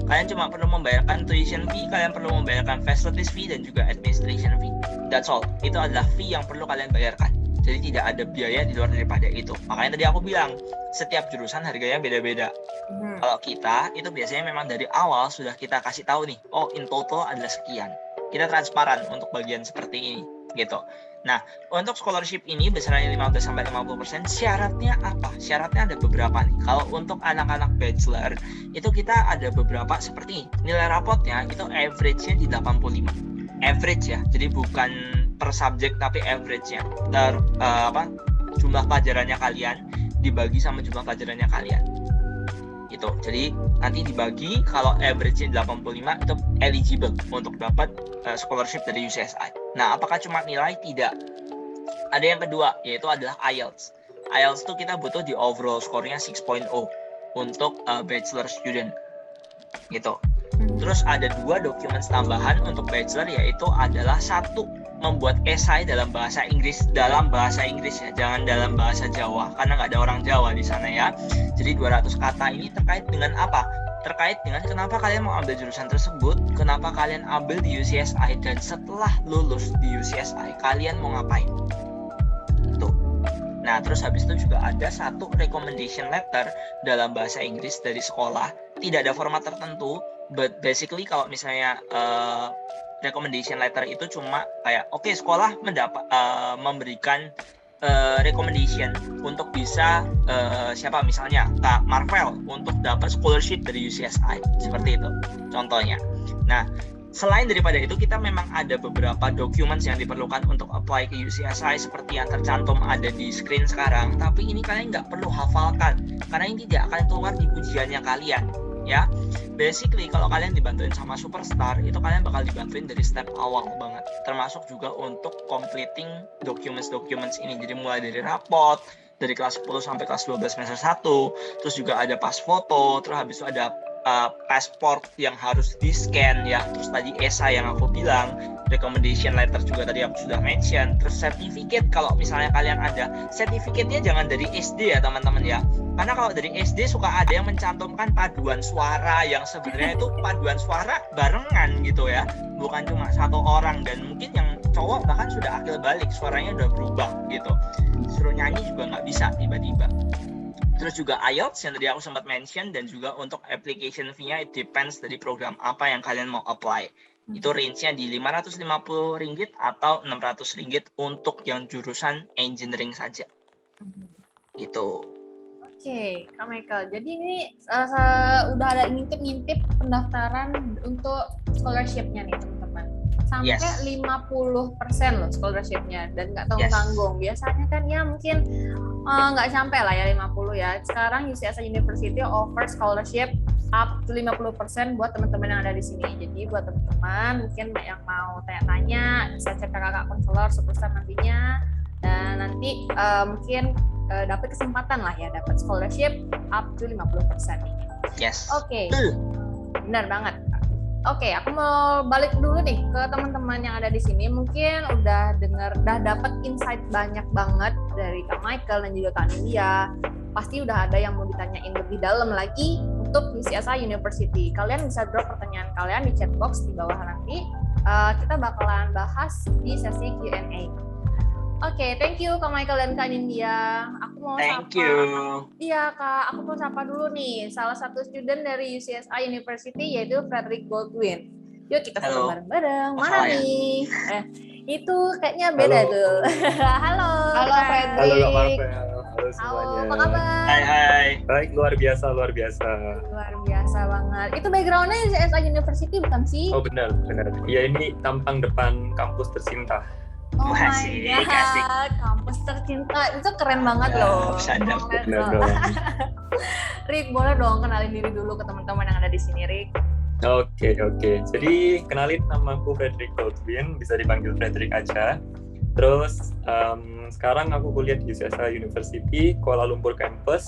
Speaker 1: Kalian cuma perlu membayarkan tuition fee, kalian perlu membayarkan facilities fee dan juga administration fee. That's all. Itu adalah fee yang perlu kalian bayarkan. Jadi tidak ada biaya di luar daripada itu. Makanya tadi aku bilang, setiap jurusan harganya beda-beda. Kalau kita, itu biasanya memang dari awal sudah kita kasih tahu nih, oh in total adalah sekian. Kita transparan untuk bagian seperti ini, gitu. Nah, untuk scholarship ini besarannya 15-50%, syaratnya apa? Syaratnya ada beberapa nih. Kalau untuk anak-anak bachelor, itu kita ada beberapa seperti nilai rapotnya, itu average-nya di 85. Average ya, jadi bukan per subjek tapi average-nya. Jumlah pelajarannya kalian dibagi sama jumlah pelajarannya kalian. Gitu. Jadi nanti dibagi, kalau average-nya 85 itu eligible untuk dapat scholarship dari UCSI. Nah, apakah cuma nilai? Tidak. Ada yang kedua, yaitu adalah IELTS. IELTS itu kita butuh di overall score-nya 6.0 untuk bachelor student. Gitu. Terus ada 2 dokumen tambahan untuk bachelor, yaitu adalah 1 membuat esai dalam bahasa Inggris ya, jangan dalam bahasa Jawa karena nggak ada orang Jawa di sana ya. Jadi 200 kata ini terkait dengan apa? Terkait dengan kenapa kalian mau ambil jurusan tersebut, kenapa kalian ambil di UCSI, dan setelah lulus di UCSI kalian mau ngapain. Tuh. Nah, terus habis itu juga ada satu recommendation letter dalam bahasa Inggris dari sekolah. Tidak ada format tertentu, but basically kalau misalnya recommendation letter itu cuma kayak oke, sekolah memberikan recommendation untuk bisa siapa misalnya Kak Marvel untuk dapat scholarship dari UCSI seperti itu contohnya. Nah, selain daripada itu kita memang ada beberapa documents yang diperlukan untuk apply ke UCSI seperti yang tercantum ada di screen sekarang, tapi ini kalian nggak perlu hafalkan karena ini tidak akan keluar di ujiannya kalian ya. Basically kalau kalian dibantuin sama Superstar itu kalian bakal dibantuin dari step awal banget, termasuk juga untuk completing documents ini. Jadi mulai dari rapot dari kelas 10 sampai kelas 12 semester 1, terus juga ada pas foto, terus habis itu ada pasport yang harus di scan ya, terus tadi esai yang aku bilang, recommendation letter juga tadi aku sudah mention, terus sertifikat kalau misalnya kalian ada. Sertifikatnya jangan dari SD ya teman-teman ya, karena kalau dari SD suka ada yang mencantumkan paduan suara yang sebenarnya itu paduan suara barengan gitu ya, bukan cuma satu orang, dan mungkin yang cowok bahkan sudah akil balik, suaranya udah berubah gitu, suruh nyanyi juga nggak bisa tiba-tiba. Terus juga IELTS yang tadi aku sempat mention, dan juga untuk application fee-nya it depends dari program apa yang kalian mau apply. Itu range-nya di Rp550 atau Rp600 untuk yang jurusan engineering saja. Gitu.
Speaker 2: Oke, Kak Michael. Jadi ini udah ada ngintip-ngintip pendaftaran untuk scholarship-nya nih teman-teman. Sampai 50% loh scholarship-nya, dan nggak tanggung-tanggung. Biasanya kan ya mungkin nggak sampai lah ya 50 ya. Sekarang UCSI University offer scholarship up to 50% buat teman-teman yang ada di sini. Jadi buat teman-teman mungkin yang mau tanya-tanya bisa cek ke kakak konselor Superstar nantinya, dan nanti mungkin dapat kesempatan lah ya dapat scholarship up to 50% ini.
Speaker 1: Yes.
Speaker 2: Oke. Benar banget. Oke, aku mau balik dulu nih ke teman-teman yang ada di sini. Mungkin udah dapat insight banyak banget dari Kak Michael dan juga Kak Nindya. Pasti udah ada yang mau ditanyain lebih dalam lagi untuk UCSI University. Kalian bisa drop pertanyaan kalian di chat box di bawah nanti. Kita bakalan bahas di sesi Q&A. Oke, thank you Kak Michael dan Kak Nindya. Aku mau Iya Kak, aku mau sapa dulu nih salah satu student dari UCSI University yaitu Frederick Goldwyn. Yuk kita sapa bareng-bareng. Mana nih? Itu kayaknya beda tuh. Halo.
Speaker 4: Halo Frederick.
Speaker 5: Halo Kak Marvel. Halo semuanya.
Speaker 2: Apa kabar?
Speaker 1: Hai.
Speaker 5: Baik, luar biasa.
Speaker 2: Luar biasa banget. Itu background-nya UCSI University bukan sih?
Speaker 5: Oh benar. Iya, ini tampang depan kampus tercinta.
Speaker 2: Oh my god, kampus tercinta itu keren banget loh.
Speaker 5: Benar dong.
Speaker 2: Rick, boleh dong kenalin diri dulu ke teman-teman yang ada di sini, Rick.
Speaker 5: Oke. Jadi kenalin, nama aku Frederick Goldwyn, bisa dipanggil Frederick aja. Terus sekarang aku kuliah di UCSI University Kuala Lumpur Campus,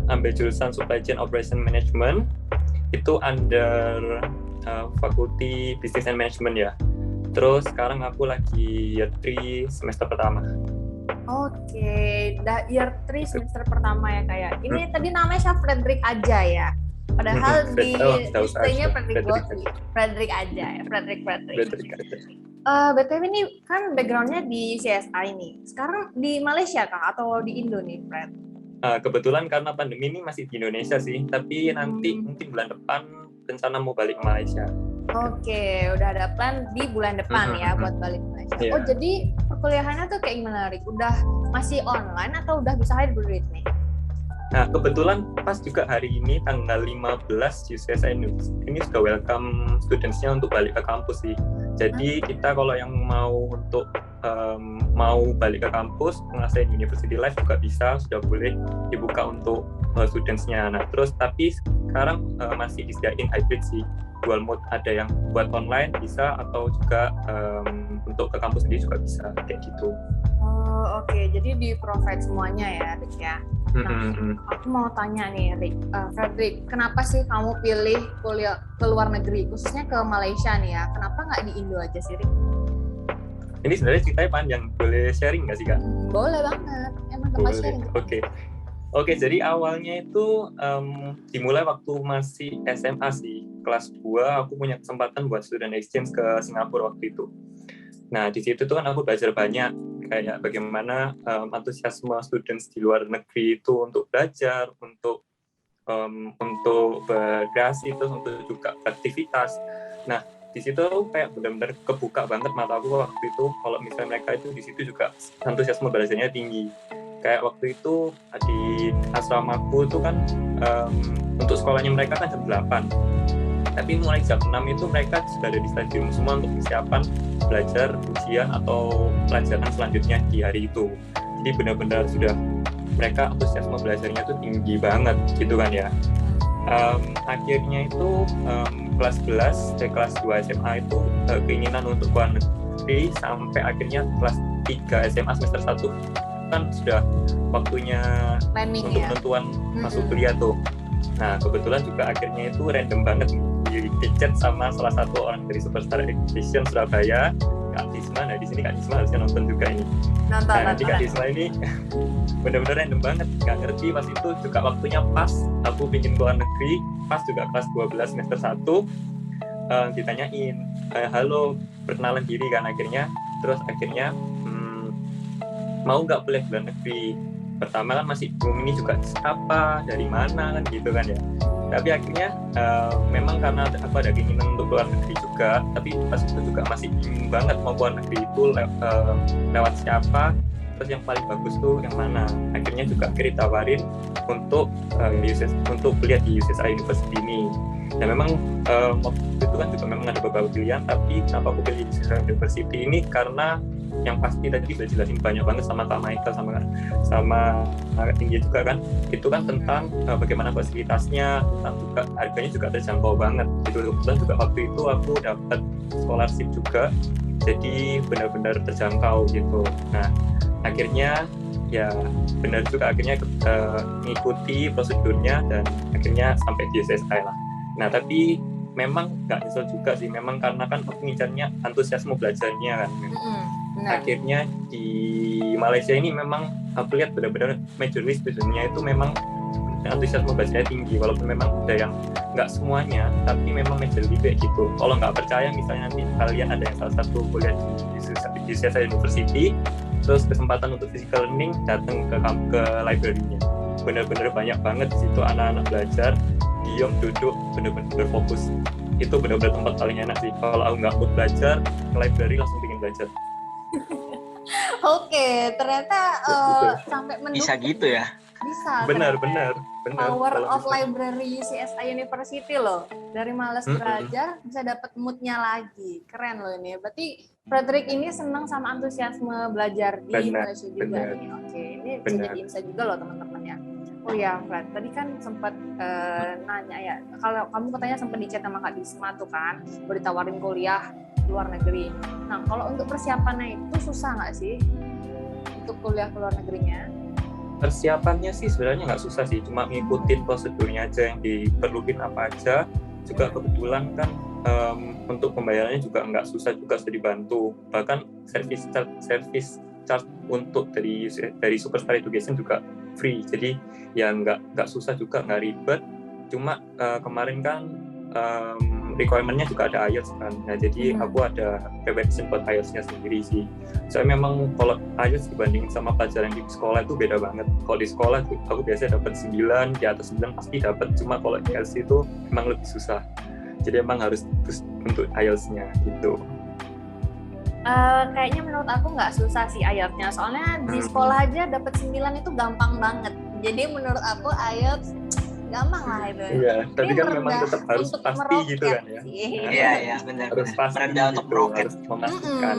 Speaker 5: ambil jurusan Supply Chain Operation Management. Itu under Fakulti Business and Management ya. Terus sekarang aku lagi year 3 semester pertama.
Speaker 2: Oke, year 3 semester pertama ya kayak. Ini tadi namanya siapa? Frederick aja ya. Padahal di listanya Frederick aja ya. Frederick. BTW ini kan backgroundnya di CSI nih. Sekarang di Malaysia kah atau di Indo nih, Fred?
Speaker 5: Kebetulan karena pandemi ini masih di Indonesia sih, tapi nanti mungkin bulan depan rencana mau balik ke Malaysia.
Speaker 2: Oke, udah ada plan di bulan depan ya buat balik ke Malaysia.
Speaker 5: Yeah.
Speaker 2: Oh, jadi perkuliahannya tuh kayak gimana, Rik? Udah masih online atau udah bisa hybrid nih?
Speaker 5: Nah, kebetulan pas juga hari ini tanggal 15 UCSI ini sudah welcome students-nya untuk balik ke kampus sih. Jadi kita kalau yang mau balik ke kampus ngerasain university life juga bisa, sudah boleh dibuka untuk students-nya. Nah, terus tapi sekarang masih disediain hybrid sih. Dual mode, ada yang buat online bisa, atau juga untuk ke kampus sendiri juga bisa kayak gitu.
Speaker 2: Oh, oke. Jadi di provide semuanya ya, Rick ya. Nah, aku mau tanya nih, Rick, Frederick, kenapa sih kamu pilih kuliah ke luar negeri, khususnya ke Malaysia nih ya? Kenapa nggak di Indo aja sih, Rick?
Speaker 5: Ini sebenarnya ceritanya panjang, boleh sharing nggak sih Kak?
Speaker 2: Boleh banget, emang tempat
Speaker 5: Boleh.
Speaker 2: sharing.
Speaker 5: Oke, jadi awalnya itu dimulai waktu masih SMA sih, kelas 2 aku punya kesempatan buat student exchange ke Singapura waktu itu. Nah, di situ tuh kan aku belajar banyak, kayak bagaimana antusiasme students di luar negeri itu untuk belajar, untuk berkreasi, terus untuk juga beraktivitas. Nah, di situ aku kayak benar-benar kebuka banget mata aku waktu itu, kalau misalnya mereka itu di situ juga antusiasme belajarnya tinggi. Kayak waktu itu di asramaku itu kan untuk sekolahnya mereka kan jam 8, tapi mulai jam 6 itu mereka sudah ada di stadium semua untuk persiapan belajar ujian atau pelajaran selanjutnya di hari itu. Jadi benar-benar sudah mereka antusiasme belajarnya itu tinggi banget gitu kan ya. Akhirnya itu kelas 11 dari kelas 2 SMA itu keinginan untuk keluar negeri, sampai akhirnya kelas 3 SMA semester 1 kan sudah waktunya
Speaker 2: Planning
Speaker 5: untuk
Speaker 2: ya.
Speaker 5: penentuan masuk kuliah tuh. Nah, kebetulan juga akhirnya itu random banget di chat sama salah satu orang dari Superstar Education Surabaya, Kak Tisma. Nah, di sini Kak Tisma harusnya nonton juga ini.
Speaker 2: Nonton.
Speaker 5: Nanti Kak Tisma ini benar-benar random banget, nggak ngerti pas itu juga waktunya pas aku bikin keluar negeri, pas juga kelas 12 semester 1 ditanyain, halo, perkenalan diri kan akhirnya, terus akhirnya mau nggak boleh keluar negeri. Pertama kan masih bingung, ini juga siapa, dari mana kan gitu kan ya. Tapi akhirnya memang karena aku ada keinginan untuk keluar negeri juga, tapi pas itu juga masih bingung banget mau keluar negeri itu lewat siapa, terus yang paling bagus tuh yang mana. Akhirnya juga ditawarin untuk kuliah di USSI University ini. Dan memang waktu itu kan juga memang ada beberapa pilihan, tapi kenapa aku pilih USSI University ini karena yang pasti tadi udah jelasin banyak banget sama Kak Michael sama Kak Tinggi juga kan, itu kan tentang bagaimana fasilitasnya, tentang juga harganya juga terjangkau banget gitu. Kebetulan juga waktu itu aku dapat scholarship juga, jadi benar-benar terjangkau gitu. Nah, akhirnya ya benar juga akhirnya ngikuti prosedurnya dan akhirnya sampai di USSI lah. Nah, tapi memang nggak nyesel juga sih, memang karena kan aku ngincarnya antusiasme belajarnya kan. Akhirnya di Malaysia ini memang aku lihat benar-benar majority studentnya itu memang antusiasme belajarnya tinggi, walaupun memang ada yang nggak semuanya, tapi memang majority kayak gitu. Kalau nggak percaya, misalnya nanti kalian ada yang salah satu kuliah di USSI University, terus kesempatan untuk physical learning, datang ke library-nya. Benar-benar banyak banget di situ anak-anak belajar, diam duduk, benar-benar fokus. Itu benar-benar tempat paling enak sih. Kalau aku nggak mau belajar, ke library langsung bikin belajar.
Speaker 2: Oke, ternyata sampai mendukung.
Speaker 1: Bisa gitu ya?
Speaker 2: Bisa.
Speaker 5: Benar.
Speaker 2: Power of Library USSI University loh. Dari malas belajar bisa dapat moodnya lagi. Keren loh ini. Berarti Frederick ini senang sama antusiasme belajar di Malaysia juga nih. Oke, ini bisa jadi insight juga loh teman-teman ya. Oh ya, Fred, tadi kan sempat nanya ya, kalau kamu katanya sempat di chat sama Kak Disma tuh kan, baru ditawarin kuliah luar negeri. Nah, kalau untuk persiapannya itu susah nggak sih untuk kuliah ke luar negerinya?
Speaker 5: Persiapannya sih sebenarnya nggak susah sih, cuma ngikutin prosedurnya aja yang diperluin apa aja. Juga kebetulan kan untuk pembayarannya juga nggak susah, juga sudah dibantu. Bahkan service charge untuk dari Superstar Education juga free, jadi ya nggak susah juga, nggak ribet. Cuma kemarin kan requirement-nya juga ada IELTS kan, nah jadi aku ada preparation buat IELTS-nya sendiri sih. Soalnya memang kalau IELTS dibanding sama pelajaran di sekolah itu beda banget. Kalau di sekolah aku biasanya dapat 9, di atas 9 pasti dapat, cuma kalau di IELTS itu memang lebih susah. Jadi emang harus terus untuk IELTS-nya gitu.
Speaker 2: Kayaknya menurut aku nggak susah sih IELTS-nya, soalnya di sekolah aja dapat 9 itu gampang banget. Jadi menurut aku IELTS gampang lah itu.
Speaker 5: Iya, tapi kan memang tetap harus pasti gitu kan ya.
Speaker 1: Iya, benar.
Speaker 5: Harus pasti
Speaker 1: merendah untuk
Speaker 5: gitu,
Speaker 1: meroket.
Speaker 5: harus memastikan.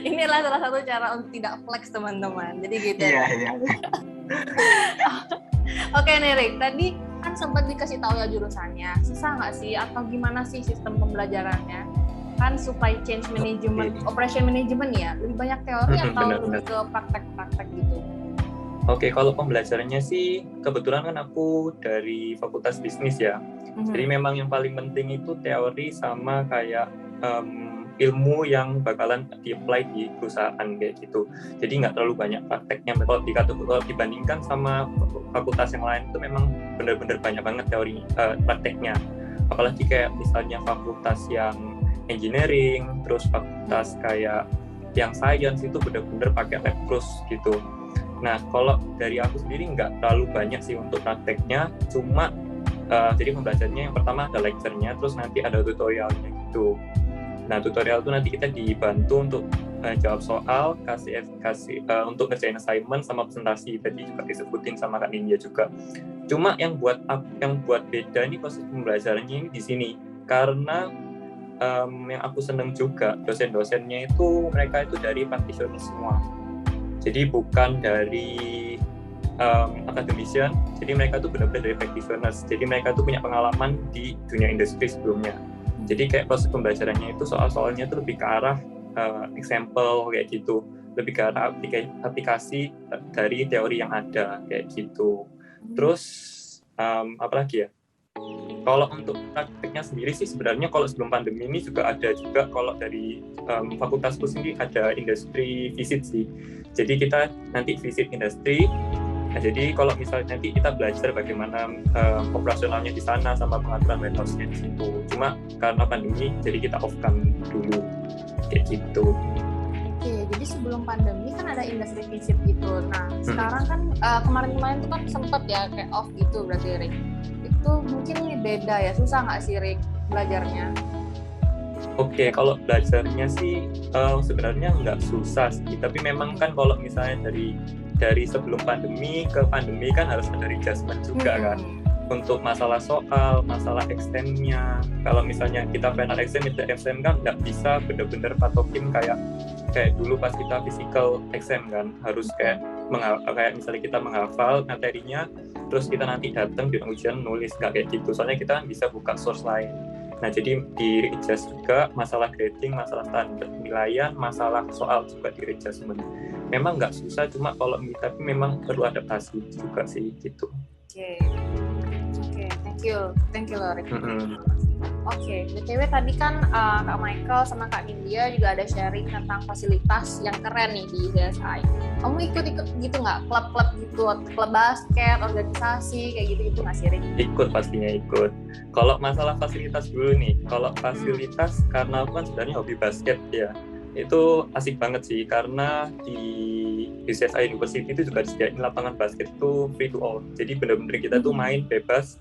Speaker 2: Inilah salah satu cara untuk tidak flex teman-teman. Jadi gitu.
Speaker 1: Iya.
Speaker 2: Oke nih Rick, tadi kan sempat dikasih tahu ya jurusannya. Susah nggak sih atau gimana sih sistem pembelajarannya? Kan supply chain management, operation management ya, lebih banyak teori atau lebih ke praktek-praktek gitu?
Speaker 5: Oke, kalau pembelajarannya sih kebetulan kan aku dari Fakultas Bisnis ya. Jadi memang yang paling penting itu teori sama kayak ilmu yang bakalan di-apply di perusahaan kayak gitu. Jadi nggak terlalu banyak prakteknya. Kalau dibandingkan sama fakultas yang lain itu memang benar-benar banyak banget teori prakteknya. Apalagi kayak misalnya fakultas yang engineering, terus fakultas kayak yang science itu benar-benar pakai lab terus gitu. Nah, kalau dari aku sendiri nggak terlalu banyak sih untuk prakteknya, cuma jadi pembelajarannya yang pertama ada lecture-nya, terus nanti ada tutorialnya gitu. Nah, tutorial itu nanti kita dibantu untuk jawab soal, kasih untuk ngerjain assignment sama presentasi. Tadi juga disebutin sama Kak Nindya juga. Cuma yang buat beda nih proses pembelajarannya ini di sini, karena yang aku seneng juga dosen-dosennya itu mereka itu dari practitioner semua. Jadi bukan dari academician, jadi mereka tuh benar-benar dari practitioners. Jadi mereka tuh punya pengalaman di dunia industri sebelumnya. Jadi kayak proses pembelajarannya itu soal-soalnya tuh lebih ke arah example kayak gitu, lebih ke arah aplikasi dari teori yang ada kayak gitu. Terus apa lagi ya? Kalau untuk prakteknya sendiri sih sebenarnya kalau sebelum pandemi ini juga ada juga, kalau dari fakultasku sendiri ada industri visit sih. Jadi kita nanti visit industri. Nah, jadi kalau misalnya nanti kita belajar bagaimana operasionalnya di sana sama pengaturan warehouse-nya di situ. Cuma karena pandemi jadi kita off-kan dulu kayak gitu.
Speaker 2: Oke, jadi sebelum pandemi kan ada industri visit gitu. Nah, sekarang kan kemarin-kemarin tuh kan sempet ya kayak off gitu berarti, Rick. Itu mungkin beda ya, susah nggak sih, Rick, belajarnya?
Speaker 5: Oke, kalau belajarnya sih sebenarnya nggak susah sih. Tapi memang kan kalau misalnya dari sebelum pandemi ke pandemi kan harus ada adjustment juga kan. Untuk masalah soal, masalah extend-nya. Kalau misalnya kita final exam kan nggak bisa bener-bener patokin kayak dulu pas kita physical exam kan. Harus kayak misalnya kita menghafal materinya, terus kita nanti datang di ujian nulis, nggak kayak gitu. Soalnya kita bisa buka source lain. Nah, jadi di-readjust juga masalah grading, masalah standar penilaian, masalah soal juga di-readjustment. Memang nggak susah, cuma kalau tapi memang perlu adaptasi juga sih gitu.
Speaker 2: Oke, thank you Rick. Oke, BTW tadi kan Kak Michael sama Kak Nindya juga ada sharing tentang fasilitas yang keren nih di CSI. Kamu ikut gitu nggak? Klub-klub gitu, klub basket, organisasi, kayak gitu nggak sih, Rick?
Speaker 5: Ikut, pastinya ikut. Kalau masalah fasilitas dulu nih, kalau fasilitas karena aku kan sebenarnya hobi basket ya, itu asik banget sih, karena di CSI University itu juga disediain lapangan basket itu free to all. Jadi benar-benar kita tuh main bebas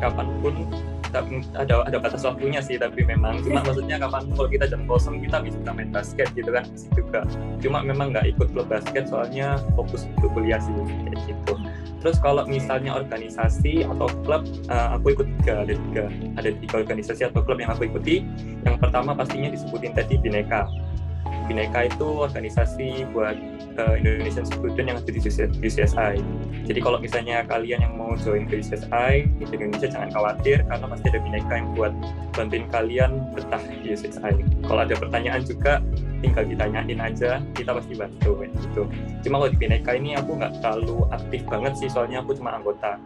Speaker 5: kapanpun. Ada batas waktunya sih, tapi memang cuma maksudnya kapan kalau kita jam kosong kita bisa main basket gitu kan juga. Cuma memang nggak ikut klub basket soalnya fokus untuk kuliah sih kayak gitu. Terus kalau misalnya organisasi atau klub, aku ikut ada tiga organisasi atau klub yang aku ikuti. Yang pertama pastinya disebutin tadi Bhinneka itu organisasi buat Indonesian student yang ada di CSI. Jadi kalau misalnya kalian yang mau join ke CSI di Indonesia, jangan khawatir karena pasti ada Bhinneka yang buat bantuin kalian betah di CSI. Kalau ada pertanyaan juga tinggal ditanyain aja, kita pasti bantu gitu. Cuma kalau di Bhinneka ini aku nggak terlalu aktif banget sih, soalnya aku cuma anggota.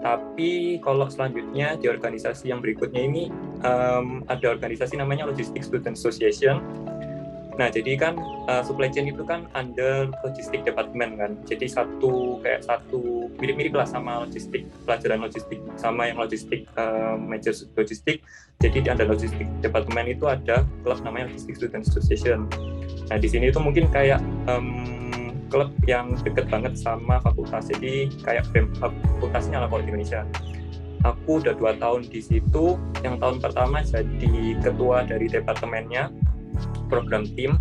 Speaker 5: Tapi kalau selanjutnya di organisasi yang berikutnya ini ada organisasi namanya Logistics Student Association. Nah, jadi kan supply chain itu kan under logistik department kan. Jadi satu mirip-mirip lah sama logistik, pelajaran logistik sama yang logistik major logistik. Jadi di under logistik department itu ada klub namanya Logistics Student Association. Nah, di sini itu mungkin kayak klub yang deket banget sama fakultas. Jadi kayak fakultasnya lah kalau di Indonesia. Aku udah 2 tahun di situ. Yang tahun pertama jadi ketua dari departemennya, program tim.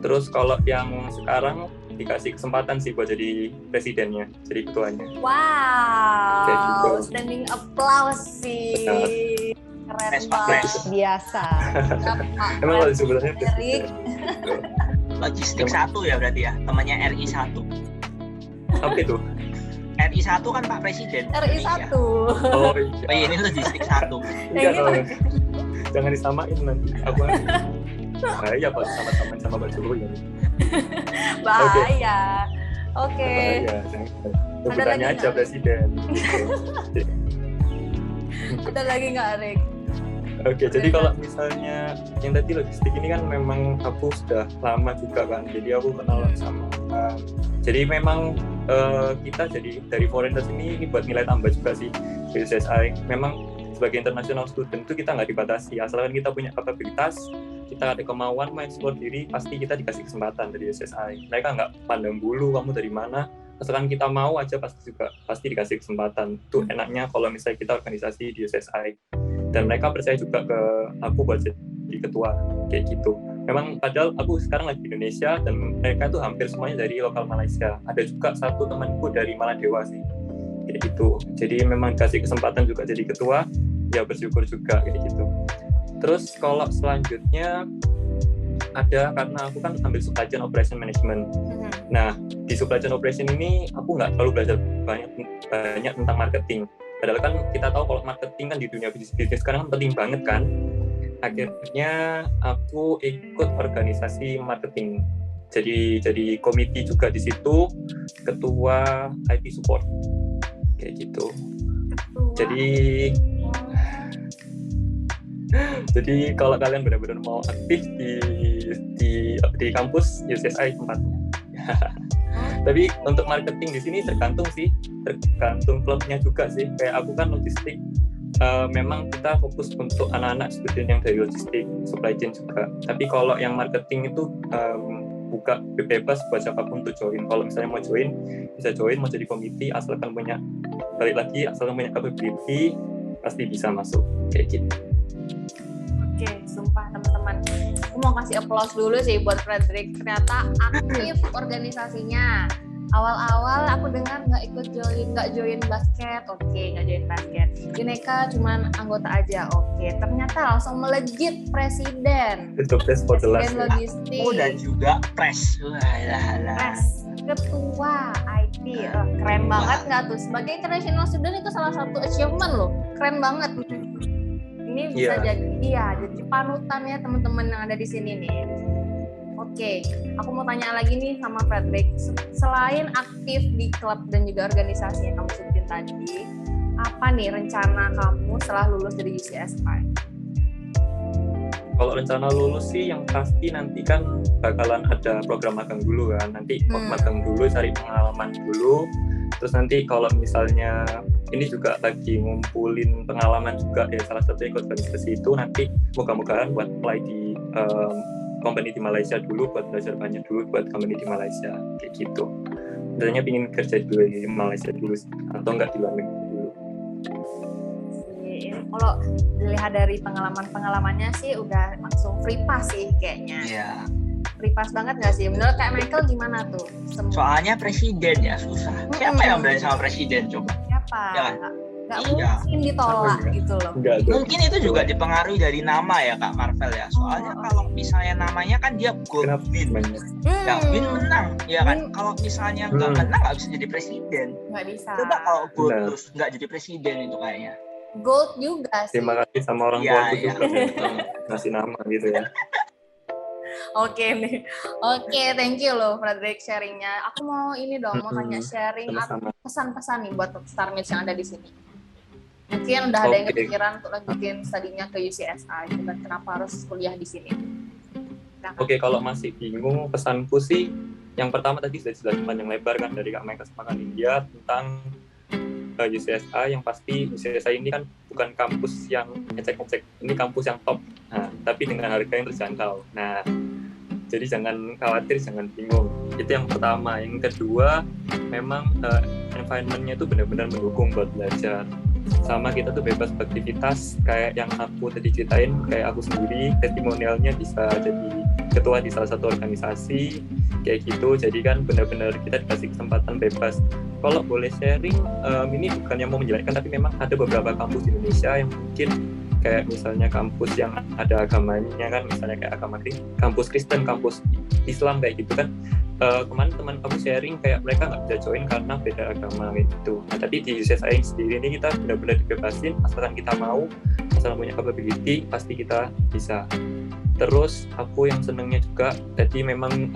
Speaker 5: Terus kalau yang sekarang dikasih kesempatan sih buat jadi presidennya, jadi ketuanya.
Speaker 2: Wow,
Speaker 5: gitu.
Speaker 2: Standing applause sih. Keren banget.
Speaker 4: Biasa.
Speaker 5: Emang kalau sebenarnya presiden.
Speaker 1: Logistik 1 ya berarti ya, temannya RI 1.
Speaker 5: Apa itu?
Speaker 1: RI 1 kan Pak Presiden.
Speaker 2: RI 1.
Speaker 5: Oh iya.
Speaker 1: Oh iya, ini logistik 1.
Speaker 5: Iya, jangan disamain nanti. Apa? Bahaya Pak, sama Pak Jokowi.
Speaker 2: Bahaya. Oke.
Speaker 5: Bahaya. Sebutannya aja presiden.
Speaker 2: Ada lagi nggak, Rick?
Speaker 5: Oke, jadi kalau misalnya yang tadi logistik ini kan memang aku sudah lama juga kan, jadi aku kenal sama jadi memang kita jadi dari foreigners ini buat nilai tambah juga sih di UCSI. Memang sebagai international student itu kita nggak dibatasi, asalkan kita punya kapabilitas, kita ada kemauan mau explore diri, pasti kita dikasih kesempatan dari UCSI. Mereka nggak pandang bulu kamu dari mana, asalkan kita mau aja pasti dikasih kesempatan. Itu enaknya kalau misalnya kita organisasi di UCSI. Dan mereka percaya juga ke aku buat jadi ketua kayak gitu. Memang padahal aku sekarang lagi di Indonesia dan mereka tuh hampir semuanya dari lokal Malaysia. Ada juga satu temanku dari Maladewa sih kayak gitu. Jadi memang kasih kesempatan juga jadi ketua, ya bersyukur juga kayak gitu. Terus kalau selanjutnya ada, karena aku kan ambil supply chain operation management. Nah di supply chain operation ini aku nggak terlalu belajar banyak tentang marketing. Padahal kan kita tahu kalau marketing kan di dunia bisnis sekarang kan penting banget kan. Akhirnya aku ikut organisasi marketing. Jadi komite juga di situ, ketua IT support kayak gitu. Jadi kalau kalian benar-benar mau aktif di kampus UCSI tempatnya. Tapi untuk marketing di sini tergantung klubnya juga sih. Kayak aku kan logistik, memang kita fokus untuk anak-anak student yang dari logistik, supply chain juga. Tapi kalau yang marketing itu buka bebas buat siapapun untuk join. Kalau misalnya mau join, bisa join, mau jadi komite, asalkan punya capability, pasti bisa masuk kayak gitu.
Speaker 2: Oke, sumpah teman-teman, aku mau kasih applause dulu sih buat Frederick. Ternyata aktif organisasinya. Awal-awal aku dengar nggak join basket, nggak join basket. Bineka cuman anggota aja, ternyata langsung melejit presiden.
Speaker 5: Itu press for the last.
Speaker 2: Logistik.
Speaker 1: Dan juga press.
Speaker 2: Press, ketua IT, keren banget nggak tuh? Sebagai international student itu salah satu achievement loh, keren banget. Ini bisa jadi panutannya teman-teman yang ada di sini nih. Oke, aku mau tanya lagi nih sama Frederick. Selain aktif di klub dan juga organisasi yang kamu sebutin tadi, apa nih rencana kamu setelah lulus dari UCSI?
Speaker 5: Kalau rencana lulus sih yang pasti nanti kan bakalan ada program magang dulu kan. Nanti magang dulu, cari pengalaman dulu. Terus nanti kalau misalnya ini juga lagi ngumpulin pengalaman juga ya, salah satu ikut organisasi itu, nanti moga-mogaan buat apply di company di Malaysia dulu, buat belajar banyak dulu buat company di Malaysia kayak gitu. Sebenarnya pingin kerja dulu di Malaysia dulu atau enggak di luar negeri dulu.
Speaker 2: Kalau dilihat dari pengalamannya sih udah langsung free pass sih kayaknya.
Speaker 1: Iya.
Speaker 2: Free pass banget nggak sih? Menurut Kak Michael gimana tuh?
Speaker 1: Soalnya presiden ya susah. Siapa yang berani sama presiden coba?
Speaker 2: Siapa?
Speaker 1: Ya.
Speaker 2: Nggak mungkin ditolak gitu loh.
Speaker 1: Mungkin itu juga dipengaruhi dari nama ya Kak Marvel ya. Soalnya kalau misalnya namanya kan dia Goldwin. Yang Win menang, ya kan? Kalau misalnya nggak menang nggak bisa jadi presiden.
Speaker 2: Nggak bisa.
Speaker 1: Coba kalau Gold terus nggak jadi presiden itu kayaknya.
Speaker 2: Gold juga sih.
Speaker 5: Terima kasih sama orang tua aku juga ngasih nama gitu ya.
Speaker 2: Oke nih, thank you loh Frederick sharingnya. Aku mau ini dong, mau tanya sharing pesan-pesan nih buat StarMates yang ada di sini. Mungkin udah ada yang kepikiran untuk lanjutin studinya ke UCSI, dan kenapa harus kuliah di sini?
Speaker 5: Oke, kalau masih bingung, pesanku sih, yang pertama tadi sudah dijelaskan panjang lebar kan dari Kak Michael sama Kak Nindya tentang UCSI. Yang pasti UCSI ini kan bukan kampus yang ngecek-ngecek, ini kampus yang top, tapi dengan harga yang terjangkau. Nah, jadi jangan khawatir, jangan bingung. Itu yang pertama. Yang kedua, memang environment-nya itu benar-benar mendukung buat belajar. Sama kita tuh bebas beraktivitas, kayak yang aku tadi ceritain, kayak aku sendiri testimonialnya bisa jadi ketua di salah satu organisasi kayak gitu. Jadi kan benar-benar kita dikasih kesempatan bebas. Kalau boleh sharing, ini bukannya mau menjelaskan, tapi memang ada beberapa kampus di Indonesia yang mungkin kayak misalnya kampus yang ada agamanya kan, misalnya kayak kampus Kristen, kampus Islam kayak gitu kan. Kemarin teman kamu sharing kayak mereka nggak bisa join karena beda agama gitu. Nah, tapi di UCSI sendiri ini kita benar-benar dibebasin, asalkan kita mau, asalkan punya capability, pasti kita bisa. Terus aku yang senengnya juga, tadi memang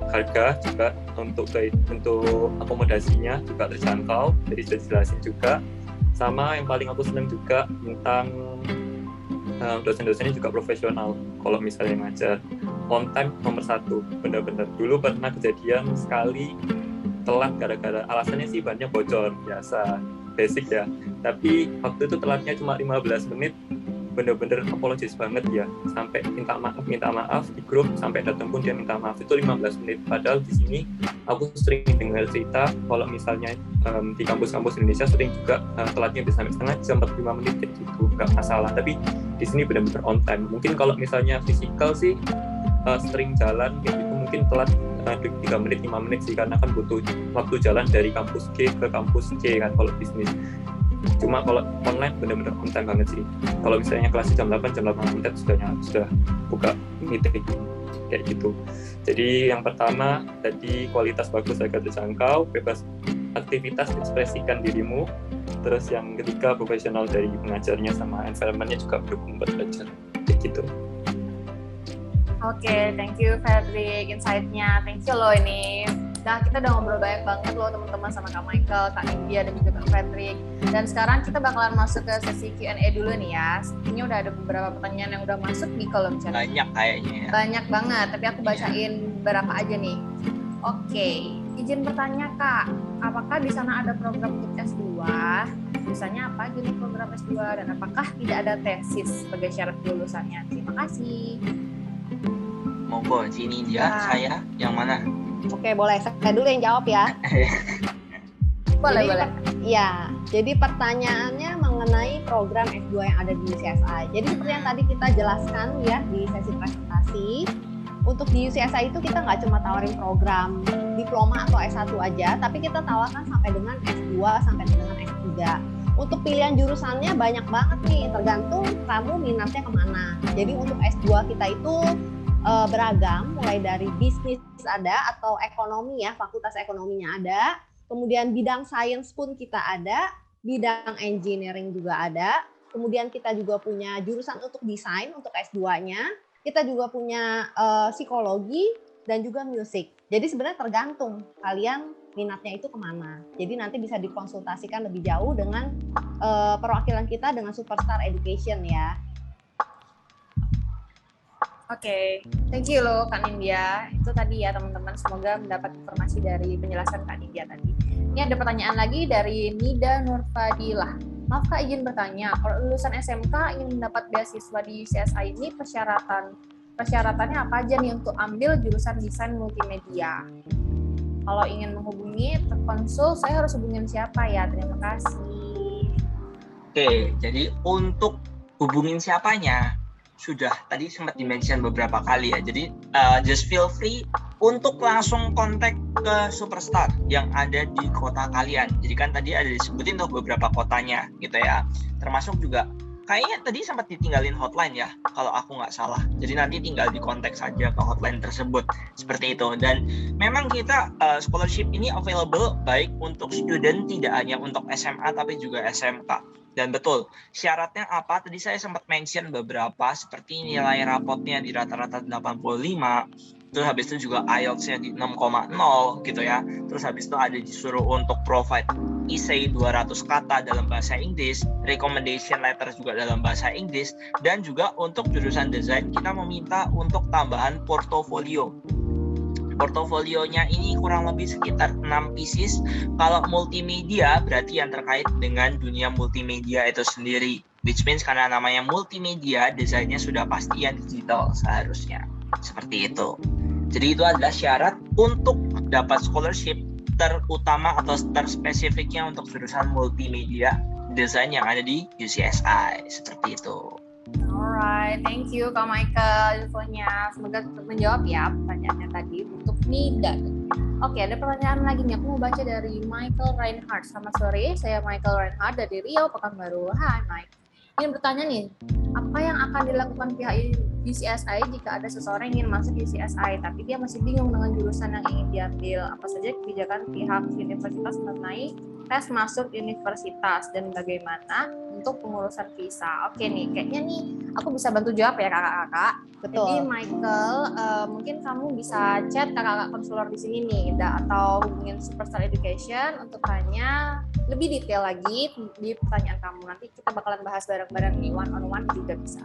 Speaker 5: harga juga untuk akomodasinya juga terjangkau, jadi sudah dijelasin juga. Sama yang paling aku seneng juga tentang dosen-dosennya juga profesional. Kalau misalnya ngajar, on time nomor 1, benar-benar. Dulu pernah kejadian sekali telat gara-gara alasannya sih banyak bocor, biasa, basic ya. Tapi waktu itu telatnya cuma 15 menit, bener-bener apologis banget ya, sampai minta maaf di grup, sampai datang pun dia minta maaf, itu 15 menit. Padahal di sini aku sering dengar cerita kalau misalnya di kampus-kampus Indonesia sering juga telatnya bisa sampai setengah jam, 45 menit kayak gitu, nggak masalah. Tapi di sini benar-benar on time. Mungkin kalau misalnya fisikal sih sering jalan kayak gitu mungkin telat 3 menit 5 menit sih, karena kan butuh waktu jalan dari kampus G ke kampus C kan kalau bisnis. Cuma kalau online benar-benar on time banget sih. Kalau misalnya kelas jam 8 menit sudah buka meeting kayak gitu. Jadi yang pertama tadi kualitas bagus agar terjangkau, bebas aktivitas, ekspresikan dirimu. Terus yang ketiga profesional dari pengajarnya sama environment-nya juga mendukung buat belajar kayak gitu.
Speaker 2: Oke, thank you Fredrik insight-nya. Thank you loh ini. Nah, kita udah ngobrol banyak banget loh teman-teman sama Kak Michael, Kak Nindya, dan juga Kak Fredrik. Dan sekarang kita bakalan masuk ke sesi Q&A dulu nih ya. Ini udah ada beberapa pertanyaan yang udah masuk di kolom chat.
Speaker 1: Banyak kayaknya ya.
Speaker 2: Banyak banget, tapi aku bacain beberapa aja nih. Oke, izin bertanya Kak, apakah di sana ada program untuk S2? Misalnya apa aja nih program S2? Dan apakah tidak ada tesis sebagai syarat lulusannya? Terima kasih.
Speaker 1: Monggo, sini dia, saya, yang mana?
Speaker 4: Oke, boleh. Saya dulu yang jawab ya.
Speaker 2: Boleh.
Speaker 4: Ya, jadi pertanyaannya mengenai program S2 yang ada di UCSI. Jadi seperti yang tadi kita jelaskan ya di sesi presentasi, untuk di UCSI itu kita nggak cuma tawarin program diploma atau S1 aja, tapi kita tawarkan sampai dengan S2, sampai dengan S3. Untuk pilihan jurusannya banyak banget nih, tergantung kamu minatnya kemana. Jadi untuk S2 kita itu beragam, mulai dari bisnis ada atau ekonomi ya, fakultas ekonominya ada, kemudian bidang sains pun kita ada, bidang engineering juga ada, kemudian kita juga punya jurusan untuk desain untuk S2-nya, kita juga punya psikologi dan juga musik. Jadi sebenarnya tergantung kalian minatnya itu kemana. Jadi nanti bisa dikonsultasikan lebih jauh dengan perwakilan kita dengan Superstar Education ya.
Speaker 2: Oke, thank you loh Kak Nindya. Itu tadi ya teman-teman, semoga mendapat informasi dari penjelasan Kak Nindya tadi. Ini ada pertanyaan lagi dari Nida Nurfadilah. Maaf Kak, izin bertanya, kalau lulusan SMK ingin mendapat beasiswa di UCSI ini persyaratannya apa aja nih untuk ambil jurusan desain multimedia? Kalau ingin menghubungi terkonsul, saya harus hubungin siapa ya? Terima kasih.
Speaker 1: Oke, jadi untuk hubungin siapanya, sudah tadi sempat di-mention beberapa kali ya. Jadi just feel free untuk langsung kontak ke Superstar yang ada di kota kalian. Jadi kan tadi ada disebutin tuh beberapa kotanya gitu ya. Termasuk juga kayaknya tadi sempat ditinggalin hotline ya kalau aku nggak salah. Jadi nanti tinggal di kontak saja ke hotline tersebut seperti itu. Dan memang kita scholarship ini available baik untuk student, tidak hanya untuk SMA tapi juga SMK. Dan betul, syaratnya apa? Tadi saya sempat mention beberapa, seperti nilai rapotnya di rata-rata 85, terus habis itu juga IELTS-nya di 6,0 gitu ya. Terus habis itu ada disuruh untuk provide essay 200 kata dalam bahasa Inggris, recommendation letter juga dalam bahasa Inggris, dan juga untuk jurusan desain kita meminta untuk tambahan portofolio. Portofolionya ini kurang lebih sekitar 6 pieces. Kalau multimedia berarti yang terkait dengan dunia multimedia itu sendiri. Which means karena namanya multimedia, desainnya sudah pasti yang digital seharusnya. Seperti itu. Jadi itu adalah syarat untuk dapat scholarship terutama atau terspesifiknya untuk jurusan multimedia desain yang ada di UCSI. Seperti itu.
Speaker 2: Alright, thank you Kak Michael infonya. Semoga tetap menjawab ya pertanyaannya tadi untuk Nida. Oke, ada pertanyaan lagi nih. Aku mau baca dari Michael Reinhardt. Selamat sore, saya Michael Reinhardt dari Riau, Pekanbaru. Hai Mike. Ingin bertanya nih, apa yang akan dilakukan pihak UCSI jika ada seseorang yang ingin masuk UCSI tapi dia masih bingung dengan jurusan yang ingin diambil? Apa saja kebijakan pihak universitas mengenai tes masuk universitas dan bagaimana untuk pengurusan visa. Oke nih, kayaknya nih aku bisa bantu jawab ya kakak-kakak.
Speaker 4: Betul.
Speaker 2: Jadi Michael, mungkin kamu bisa chat kakak-kakak konselor di sini nih, atau hubungin Superstar Education untuk tanya lebih detail lagi di pertanyaan kamu. Nanti kita bakalan bahas bareng-bareng nih, one on one juga bisa.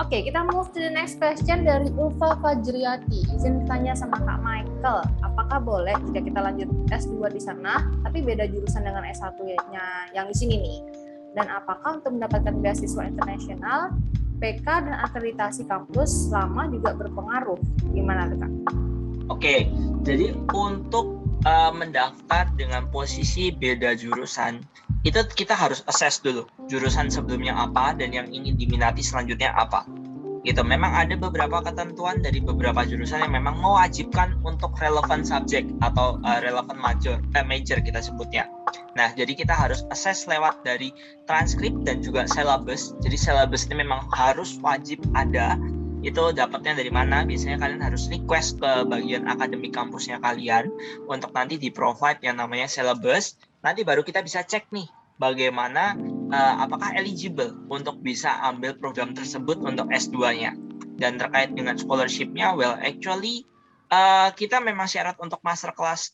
Speaker 2: Oke, kita move to the next question dari Ulfa Fajriati. Izin tanya sama Kak Michael, apakah boleh jika kita lanjut S2 di sana, tapi beda jurusan dengan S1-nya yang di sini nih? Dan apakah untuk mendapatkan beasiswa internasional, PK dan akreditasi kampus lama juga berpengaruh? Gimana tuh Kak?
Speaker 1: Oke, jadi untuk mendaftar dengan posisi beda jurusan, itu kita harus assess dulu jurusan sebelumnya apa dan yang ingin diminati selanjutnya apa. Gitu. Memang ada beberapa ketentuan dari beberapa jurusan yang memang mewajibkan untuk relevant subject atau relevant major kita sebutnya. Nah, jadi kita harus assess lewat dari transkrip dan juga syllabus. Jadi syllabus ini memang harus wajib ada. Itu dapatnya dari mana? Biasanya kalian harus request ke bagian akademik kampusnya kalian untuk nanti di-provide yang namanya syllabus. Nanti baru kita bisa cek nih bagaimana apakah eligible untuk bisa ambil program tersebut untuk S2-nya. Dan terkait dengan scholarship-nya, well actually kita memang syarat untuk master class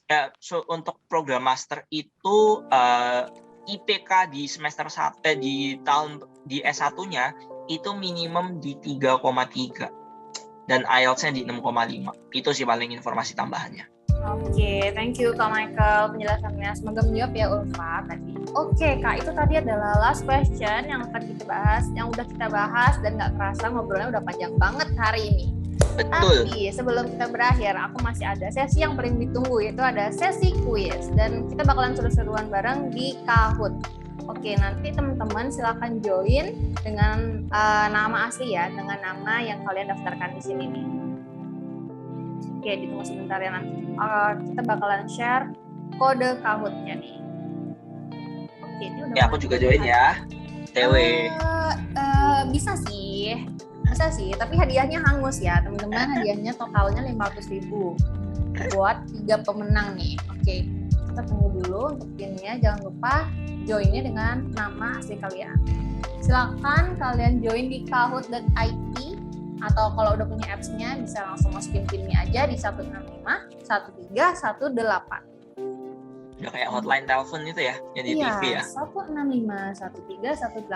Speaker 1: untuk program master itu IPK di semester 1 di S1-nya itu minimum di 3,3 dan IELTS-nya di 6,5. Itu sih paling informasi tambahannya.
Speaker 2: Oke, thank you Kak Michael penjelasannya. Semoga menjawab ya Ulfa tadi. Oke Kak, itu tadi adalah last question yang akan kita bahas, yang udah kita bahas dan nggak kerasa ngobrolnya udah panjang banget hari ini.
Speaker 1: Betul.
Speaker 2: Tapi sebelum kita berakhir, aku masih ada sesi yang paling ditunggu, yaitu ada sesi quiz. Dan kita bakalan seru-seruan bareng di Kahoot. Oke, nanti teman-teman silakan join dengan nama asli ya, dengan nama yang kalian daftarkan di sini nih. Oke, ditunggu sebentar ya nanti. Kita bakalan share kode Kahoot-nya nih. Oke, ini udah.
Speaker 1: Ya, aku juga join ya. TW.
Speaker 2: Bisa sih, tapi hadiahnya hangus ya, teman-teman. Hadiahnya totalnya 500.000 buat 3 pemenang nih. Oke, kita tunggu dulu untuk pinnya. Jangan lupa joinnya dengan nama asli kalian. Silakan kalian join di kahoot.it atau kalau udah punya apps-nya bisa langsung masukin pinnya aja di 165 1318.
Speaker 1: Udah kayak hotline telepon itu ya, yang di TV ya.
Speaker 2: 165 1318.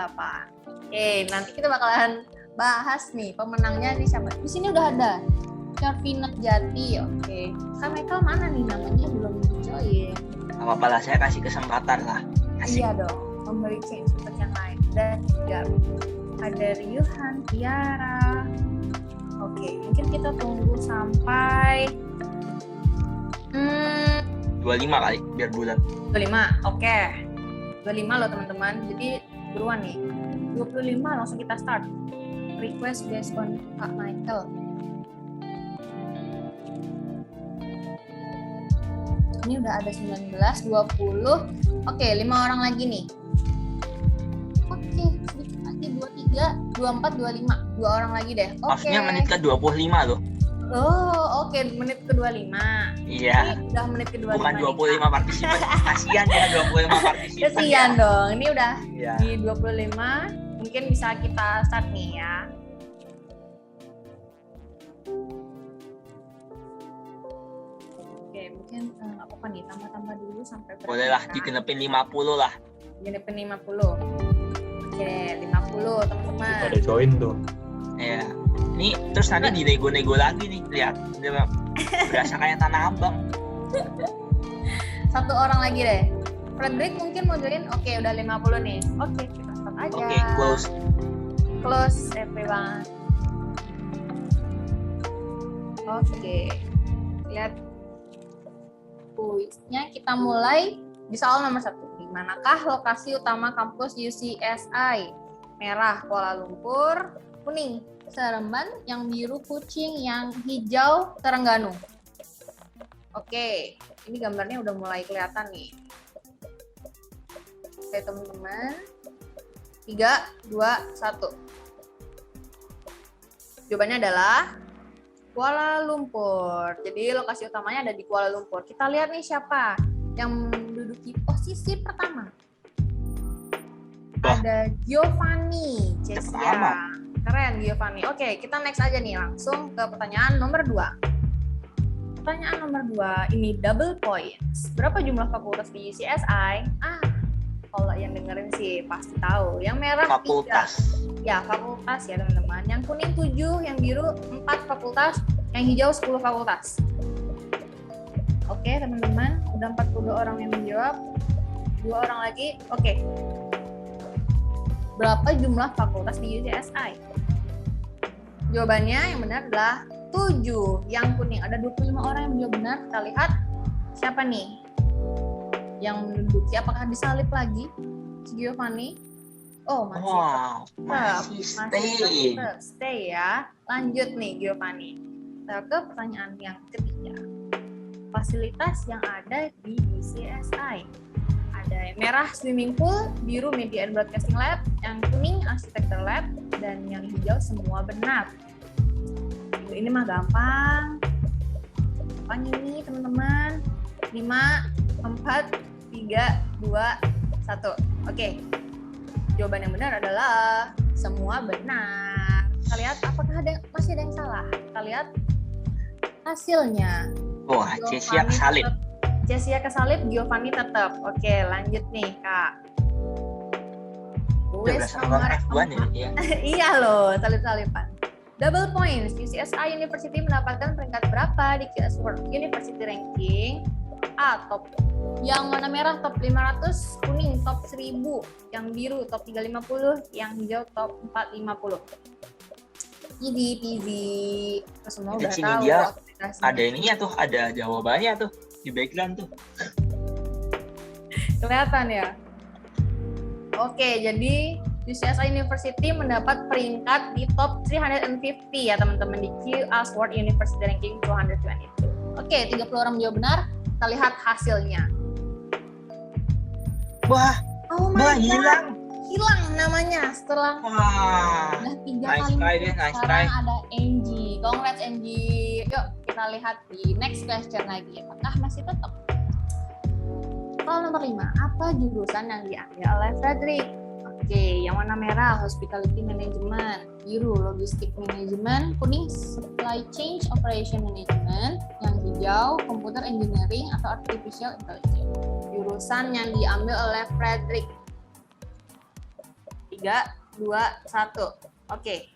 Speaker 2: Oke, nanti kita bakalan bahas nih pemenangnya di siapa. Di sini udah ada Charvina Jati. Oke, Kak Michael mana nih, namanya belum join.
Speaker 1: Apa-apa lah, saya kasih kesempatan lah.
Speaker 2: Iya dong, memberi change untuk yang lain. Dan juga ada Ryuhan Tiara. Oke, mungkin kita tunggu sampai
Speaker 1: 25 kali biar bulat.
Speaker 2: 25, oke. 25 loh teman-teman. Jadi buruan nih. 25 langsung kita start. Request based on Kak Michael. Ini udah ada 19, 20. Oke, 5 orang lagi nih. Oke, sedikit lagi 23, 24, 25. 2 orang lagi deh. Oke.
Speaker 1: Maksudnya menit ke 25 loh.
Speaker 2: Oh, oke, menit ke 25.
Speaker 1: Iya.
Speaker 2: Ini udah menit ke 25.
Speaker 1: Bukan 25
Speaker 2: nih.
Speaker 1: partisipan. Kasihan ya 25 partisipan.
Speaker 2: Kasihan
Speaker 1: ya.
Speaker 2: dong. Ini udah
Speaker 1: Iya.
Speaker 2: di 25. Mungkin bisa kita start nih ya. Oke, mungkin apa nih, tambah-tambah dulu sampai berapa?
Speaker 1: Boleh lah, digenepin 50 lah.
Speaker 2: Genepin 50. Oke, 50 teman-teman.
Speaker 5: Ada join tuh.
Speaker 1: Iya. Ini terus nanti dinego-nego lagi nih, lihat. Dia berasa kayak Tanah Abang.
Speaker 2: 1 orang lagi deh. Frederick mungkin mau join. Oke, udah 50 nih. Oke, kita start aja.
Speaker 1: Oke, close.
Speaker 2: Close everyone. Oke. Lihat kuisnya, kita mulai di soal nomor 1. Di manakah lokasi utama kampus UCSI? Merah Kuala Lumpur, kuning Seremban, yang biru Kucing, yang hijau Terengganu. Oke, ini gambarnya udah mulai kelihatan nih. Oke teman-teman, 3, 2, 1. Jawabannya adalah Kuala Lumpur. Jadi lokasi utamanya ada di Kuala Lumpur. Kita lihat nih siapa yang menduduki posisi pertama.
Speaker 1: Wah,
Speaker 2: ada Giovanni, Cesia.
Speaker 1: Pertama.
Speaker 2: Keren Giovanni. Oke, kita next aja nih langsung ke pertanyaan nomor 2. Pertanyaan nomor 2 ini double points. Berapa jumlah fakultas di UCSI? Kalau yang dengerin sih pasti tahu. Yang merah
Speaker 1: Fakultas.
Speaker 2: 3. Ya, fakultas ya teman-teman. Yang kuning 7, yang biru 4 fakultas, yang hijau 10 fakultas. Oke, teman-teman, udah 42 orang yang menjawab. 2 orang lagi. Oke. Berapa jumlah fakultas di UCSI? Jawabannya yang benar adalah 7. Yang kuning ada 25 orang yang menjawab benar. Kita lihat siapa nih yang menduduki. Apakah disalip lagi si Giovanni? Oh, masih.
Speaker 1: Wow, masih stay.
Speaker 2: Stay ya. Lanjut nih Giovanni. Kita ke pertanyaan yang ketiga. Fasilitas yang ada di UCSI. Ada yang merah swimming pool, biru media and broadcasting lab, yang kuning architecture lab, dan yang hijau semua benar. Ini mah gampang. Apanya ini teman-teman? 5, 4, 3, 2, 1. Oke. Jawaban yang benar adalah semua benar. Kita lihat apakah masih ada yang salah. Kita lihat hasilnya.
Speaker 1: Wah, Cesia kesalip.
Speaker 2: Cesia kesalip, Giovanni tetap. Oke, lanjut nih, Kak.
Speaker 1: Udah nomor F2 ya.
Speaker 2: Iya loh, salip-salipan. Double points, UCSI University mendapatkan peringkat berapa di QS World University Ranking? Top. Yang mana merah top 500, kuning top 1000, yang biru top 350, yang hijau top 450. Easy peasy. Semua udah tahu.
Speaker 1: Dia ada ininya tuh, ada jawabannya tuh di background tuh.
Speaker 2: Kelihatan ya? Oke, jadi UCSI University mendapat peringkat di top 350 ya teman-teman di QS World University Ranking 222. Oke, 30 orang menjawab benar. Kita lihat hasilnya.
Speaker 1: Wah,
Speaker 2: oh my God.
Speaker 1: hilang
Speaker 2: namanya setelah udah 3
Speaker 1: nice
Speaker 2: kali.
Speaker 1: Nice
Speaker 2: Sekarang
Speaker 1: try.
Speaker 2: ada Angie. Congrats Angie. Yuk kita lihat di next question lagi. Apakah masih tetap? Soal nomor 5. Apa jurusan yang diambil oleh Frederick? Oke, yang warna merah Hospitality Management, biru Logistic Management, kuning Supply Chain Operation Management, yang hijau Computer Engineering atau Artificial Intelligence. Jurusan yang diambil oleh Frederick. 3, 2, 1. Oke.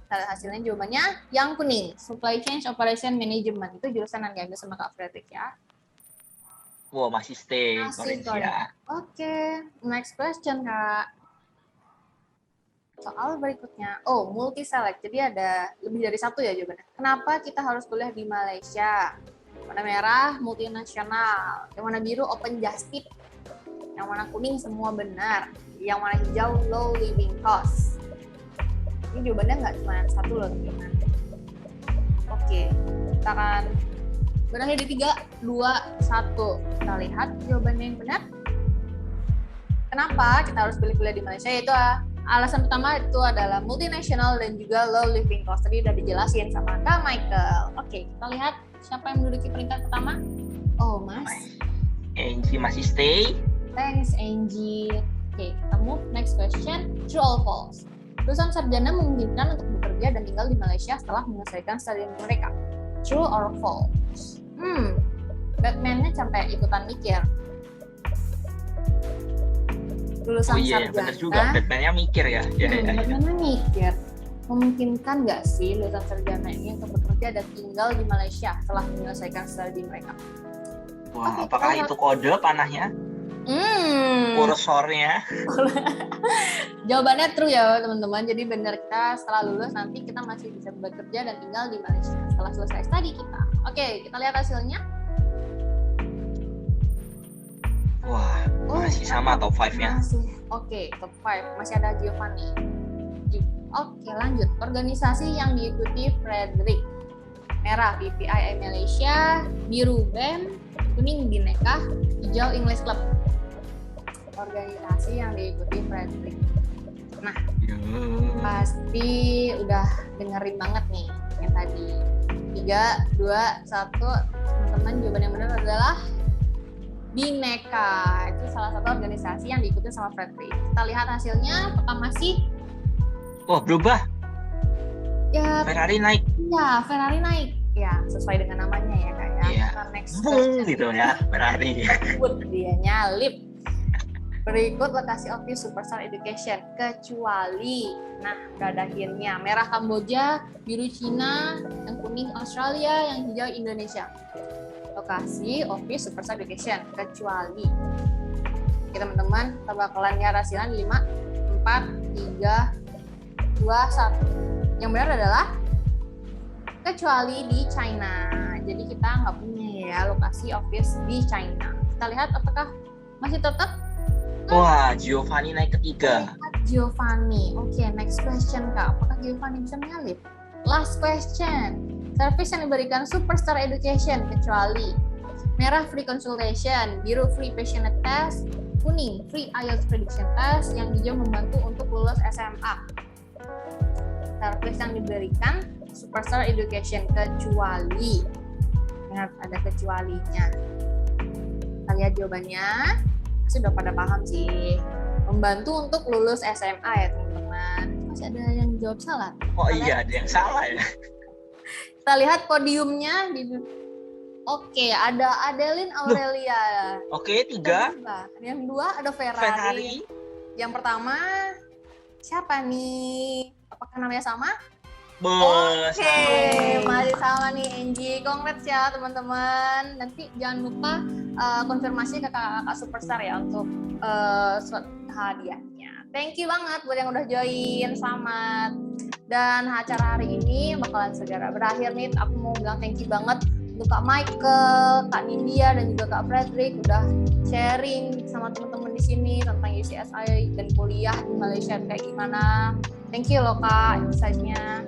Speaker 2: Kita lihat hasilnya, jawabannya yang kuning, Supply Chain Operation Management. Itu jurusan yang diambil sama Kak Frederick ya.
Speaker 1: Wow, masih stay.
Speaker 2: Ya. Oke, next question Kak. Soal berikutnya, multi select. Jadi ada lebih dari satu ya jawabannya. Kenapa kita harus kuliah di Malaysia? Warna merah multinasional, yang warna biru open just tip, yang warna kuning semua benar, yang warna hijau low living cost. Ini jawabannya nggak cuma satu loh teman-teman. Oke, kita akan berakhir di 3, 2, 1. Kita lihat jawabannya yang benar. Kenapa kita harus pilih kuliah di Malaysia? Yaitu alasan pertama itu adalah multinasional dan juga low living cost. Tadi udah dijelasin sama Kak Michael. Oke, kita lihat siapa yang menduduki peringkat pertama. Oh, Mas.
Speaker 1: Angie masih stay.
Speaker 2: Thanks, Angie. Oke, kita move next question. True or false? Lulusan sarjana memungkinkan untuk bekerja dan tinggal di Malaysia setelah menyelesaikan studi mereka. True or false? Batman-nya sampai ikutan mikir. Lulusan sarjana.
Speaker 1: Bener juga, Batman-nya mikir ya.
Speaker 2: Batman-nya mikir. Memungkinkan nggak sih lulusan sarjana ini untuk bekerja dan tinggal di Malaysia setelah menyelesaikan studi mereka?
Speaker 1: Wah, apakah itu kode panahnya? Kursornya?
Speaker 2: Jawabannya true ya teman-teman. Jadi benar, kita setelah lulus nanti kita masih bisa bekerja dan tinggal di Malaysia setelah selesai studi kita. Oke, kita lihat hasilnya.
Speaker 1: Wah, masih sama top 5-nya.
Speaker 2: Oke, top 5. Masih ada Giovanni. Oke, lanjut. Organisasi yang diikuti Frederick. Merah BPI Malaysia, biru BEM, kuning Bhinneka, hijau English Club. Organisasi yang diikuti Frederick. Nah, pasti udah dengerin banget nih yang tadi. 3, 2, 1. Teman-teman, jawaban yang benar adalah Bineka. Itu salah satu organisasi yang diikuti sama Frederick. Kita lihat hasilnya, apakah masih?
Speaker 1: Oh, berubah.
Speaker 2: Ya,
Speaker 1: Ferrari naik.
Speaker 2: ya Ferrari naik. Ya, sesuai dengan namanya ya Kak ya.
Speaker 1: Iya.
Speaker 2: Kita next question.
Speaker 1: Gitu ya, Ferrari.
Speaker 2: Dia nyalip. Berikut lokasi office Superstar Education, kecuali, nah udah ada hintnya, merah Kamboja, biru Cina, yang kuning Australia, yang hijau Indonesia. Lokasi office Superstar Education, kecuali. Oke teman-teman, kita bakalan nyari hasilnya 5, 4, 3, 2, 1. Yang benar adalah kecuali di China. Jadi kita nggak punya ya lokasi office di China. Kita lihat apakah masih tetap.
Speaker 1: Wah, Giovanni naik ketiga.
Speaker 2: Giovanni. Oke, next question Kak. Apakah Giovanni bisa menyalip? Last question. Service yang diberikan Superstar Education kecuali merah free consultation, biru free passionate test, kuning free IELTS prediction test, yang hijau membantu untuk lulus SMA. Service yang diberikan Superstar Education kecuali, ingat ada kecualinya. Kita lihat jawabannya. Sudah pada paham sih, membantu untuk lulus SMA ya teman-teman. Masih ada yang jawab salah.
Speaker 1: Oh iya, ada yang salah ya.
Speaker 2: Kita lihat podiumnya. Oke, ada Adeline Aurelia.
Speaker 1: Oke, 3.
Speaker 2: Yang 2 ada Ferrari. Yang pertama siapa nih? Apakah namanya sama? Oke, masih sama nih Angie. Congrats ya teman-teman. Nanti jangan lupa konfirmasi ke kakak-kakak Superstar ya untuk hadiahnya. Thank you banget buat yang udah join. Selamat. Dan acara hari ini bakalan segera berakhir nih. Aku mau bilang thank you banget untuk Kak Michael, Kak Nindya, dan juga Kak Frederick udah sharing sama teman-teman di sini tentang UCSI dan kuliah di Malaysia kayak gimana. Thank you loh Kak, insight-nya.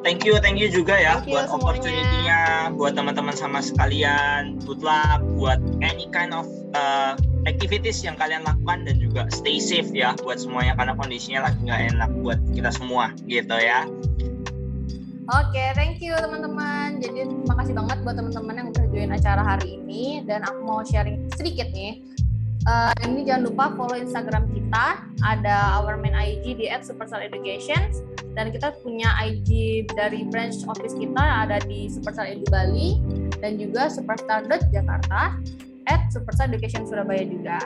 Speaker 1: Thank you juga ya buat
Speaker 2: semuanya.
Speaker 1: opportunity-nya, buat teman-teman sama sekalian. Good luck buat any kind of activities yang kalian lakukan, dan juga stay safe ya buat semuanya karena kondisinya lagi nggak enak buat kita semua gitu ya.
Speaker 2: Oke, thank you teman-teman. Jadi terima kasih banget buat teman-teman yang udah join acara hari ini, dan aku mau sharing sedikit nih. Ini jangan lupa follow Instagram kita, ada our main IG di @superstar_education, dan kita punya IG dari branch office kita ada di Superstar Edu Bali, dan juga superstar.jakarta @superstar_education Surabaya juga.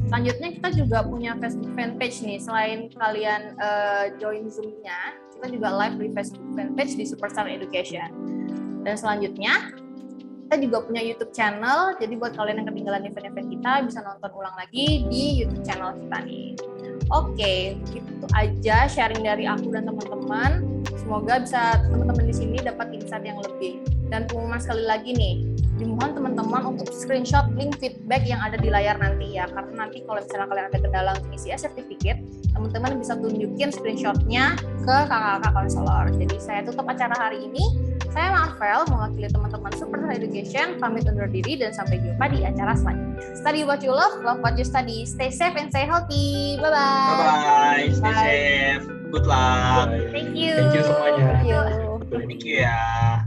Speaker 2: Selanjutnya kita juga punya Facebook fanpage nih, selain kalian join Zoom-nya, kita juga live di Facebook fanpage di Superstar Education. Dan selanjutnya kita juga punya YouTube channel, jadi buat kalian yang ketinggalan event-event kita bisa nonton ulang lagi di YouTube channel kita nih. Oke, gitu aja sharing dari aku dan teman-teman. Semoga bisa teman-teman di sini dapat insight yang lebih. Dan pengumuman sekali lagi nih, dimohon teman-teman untuk screenshot link feedback yang ada di layar nanti ya, karena nanti kalau misalnya kalian ada kendala untuk isi certificate, teman-teman bisa tunjukin screenshotnya ke kakak-kakak konselor. Jadi saya tutup acara hari ini. Saya Marvel, mewakili teman-teman Superstar Education, pamit undur diri dan sampai jumpa di acara selanjutnya. Study what you love what you study. Stay safe and stay healthy. Bye-bye.
Speaker 1: Bye-bye, stay safe. Good luck.
Speaker 2: Thank you.
Speaker 5: Thank you semuanya.
Speaker 2: Thank you.
Speaker 1: Thank you ya.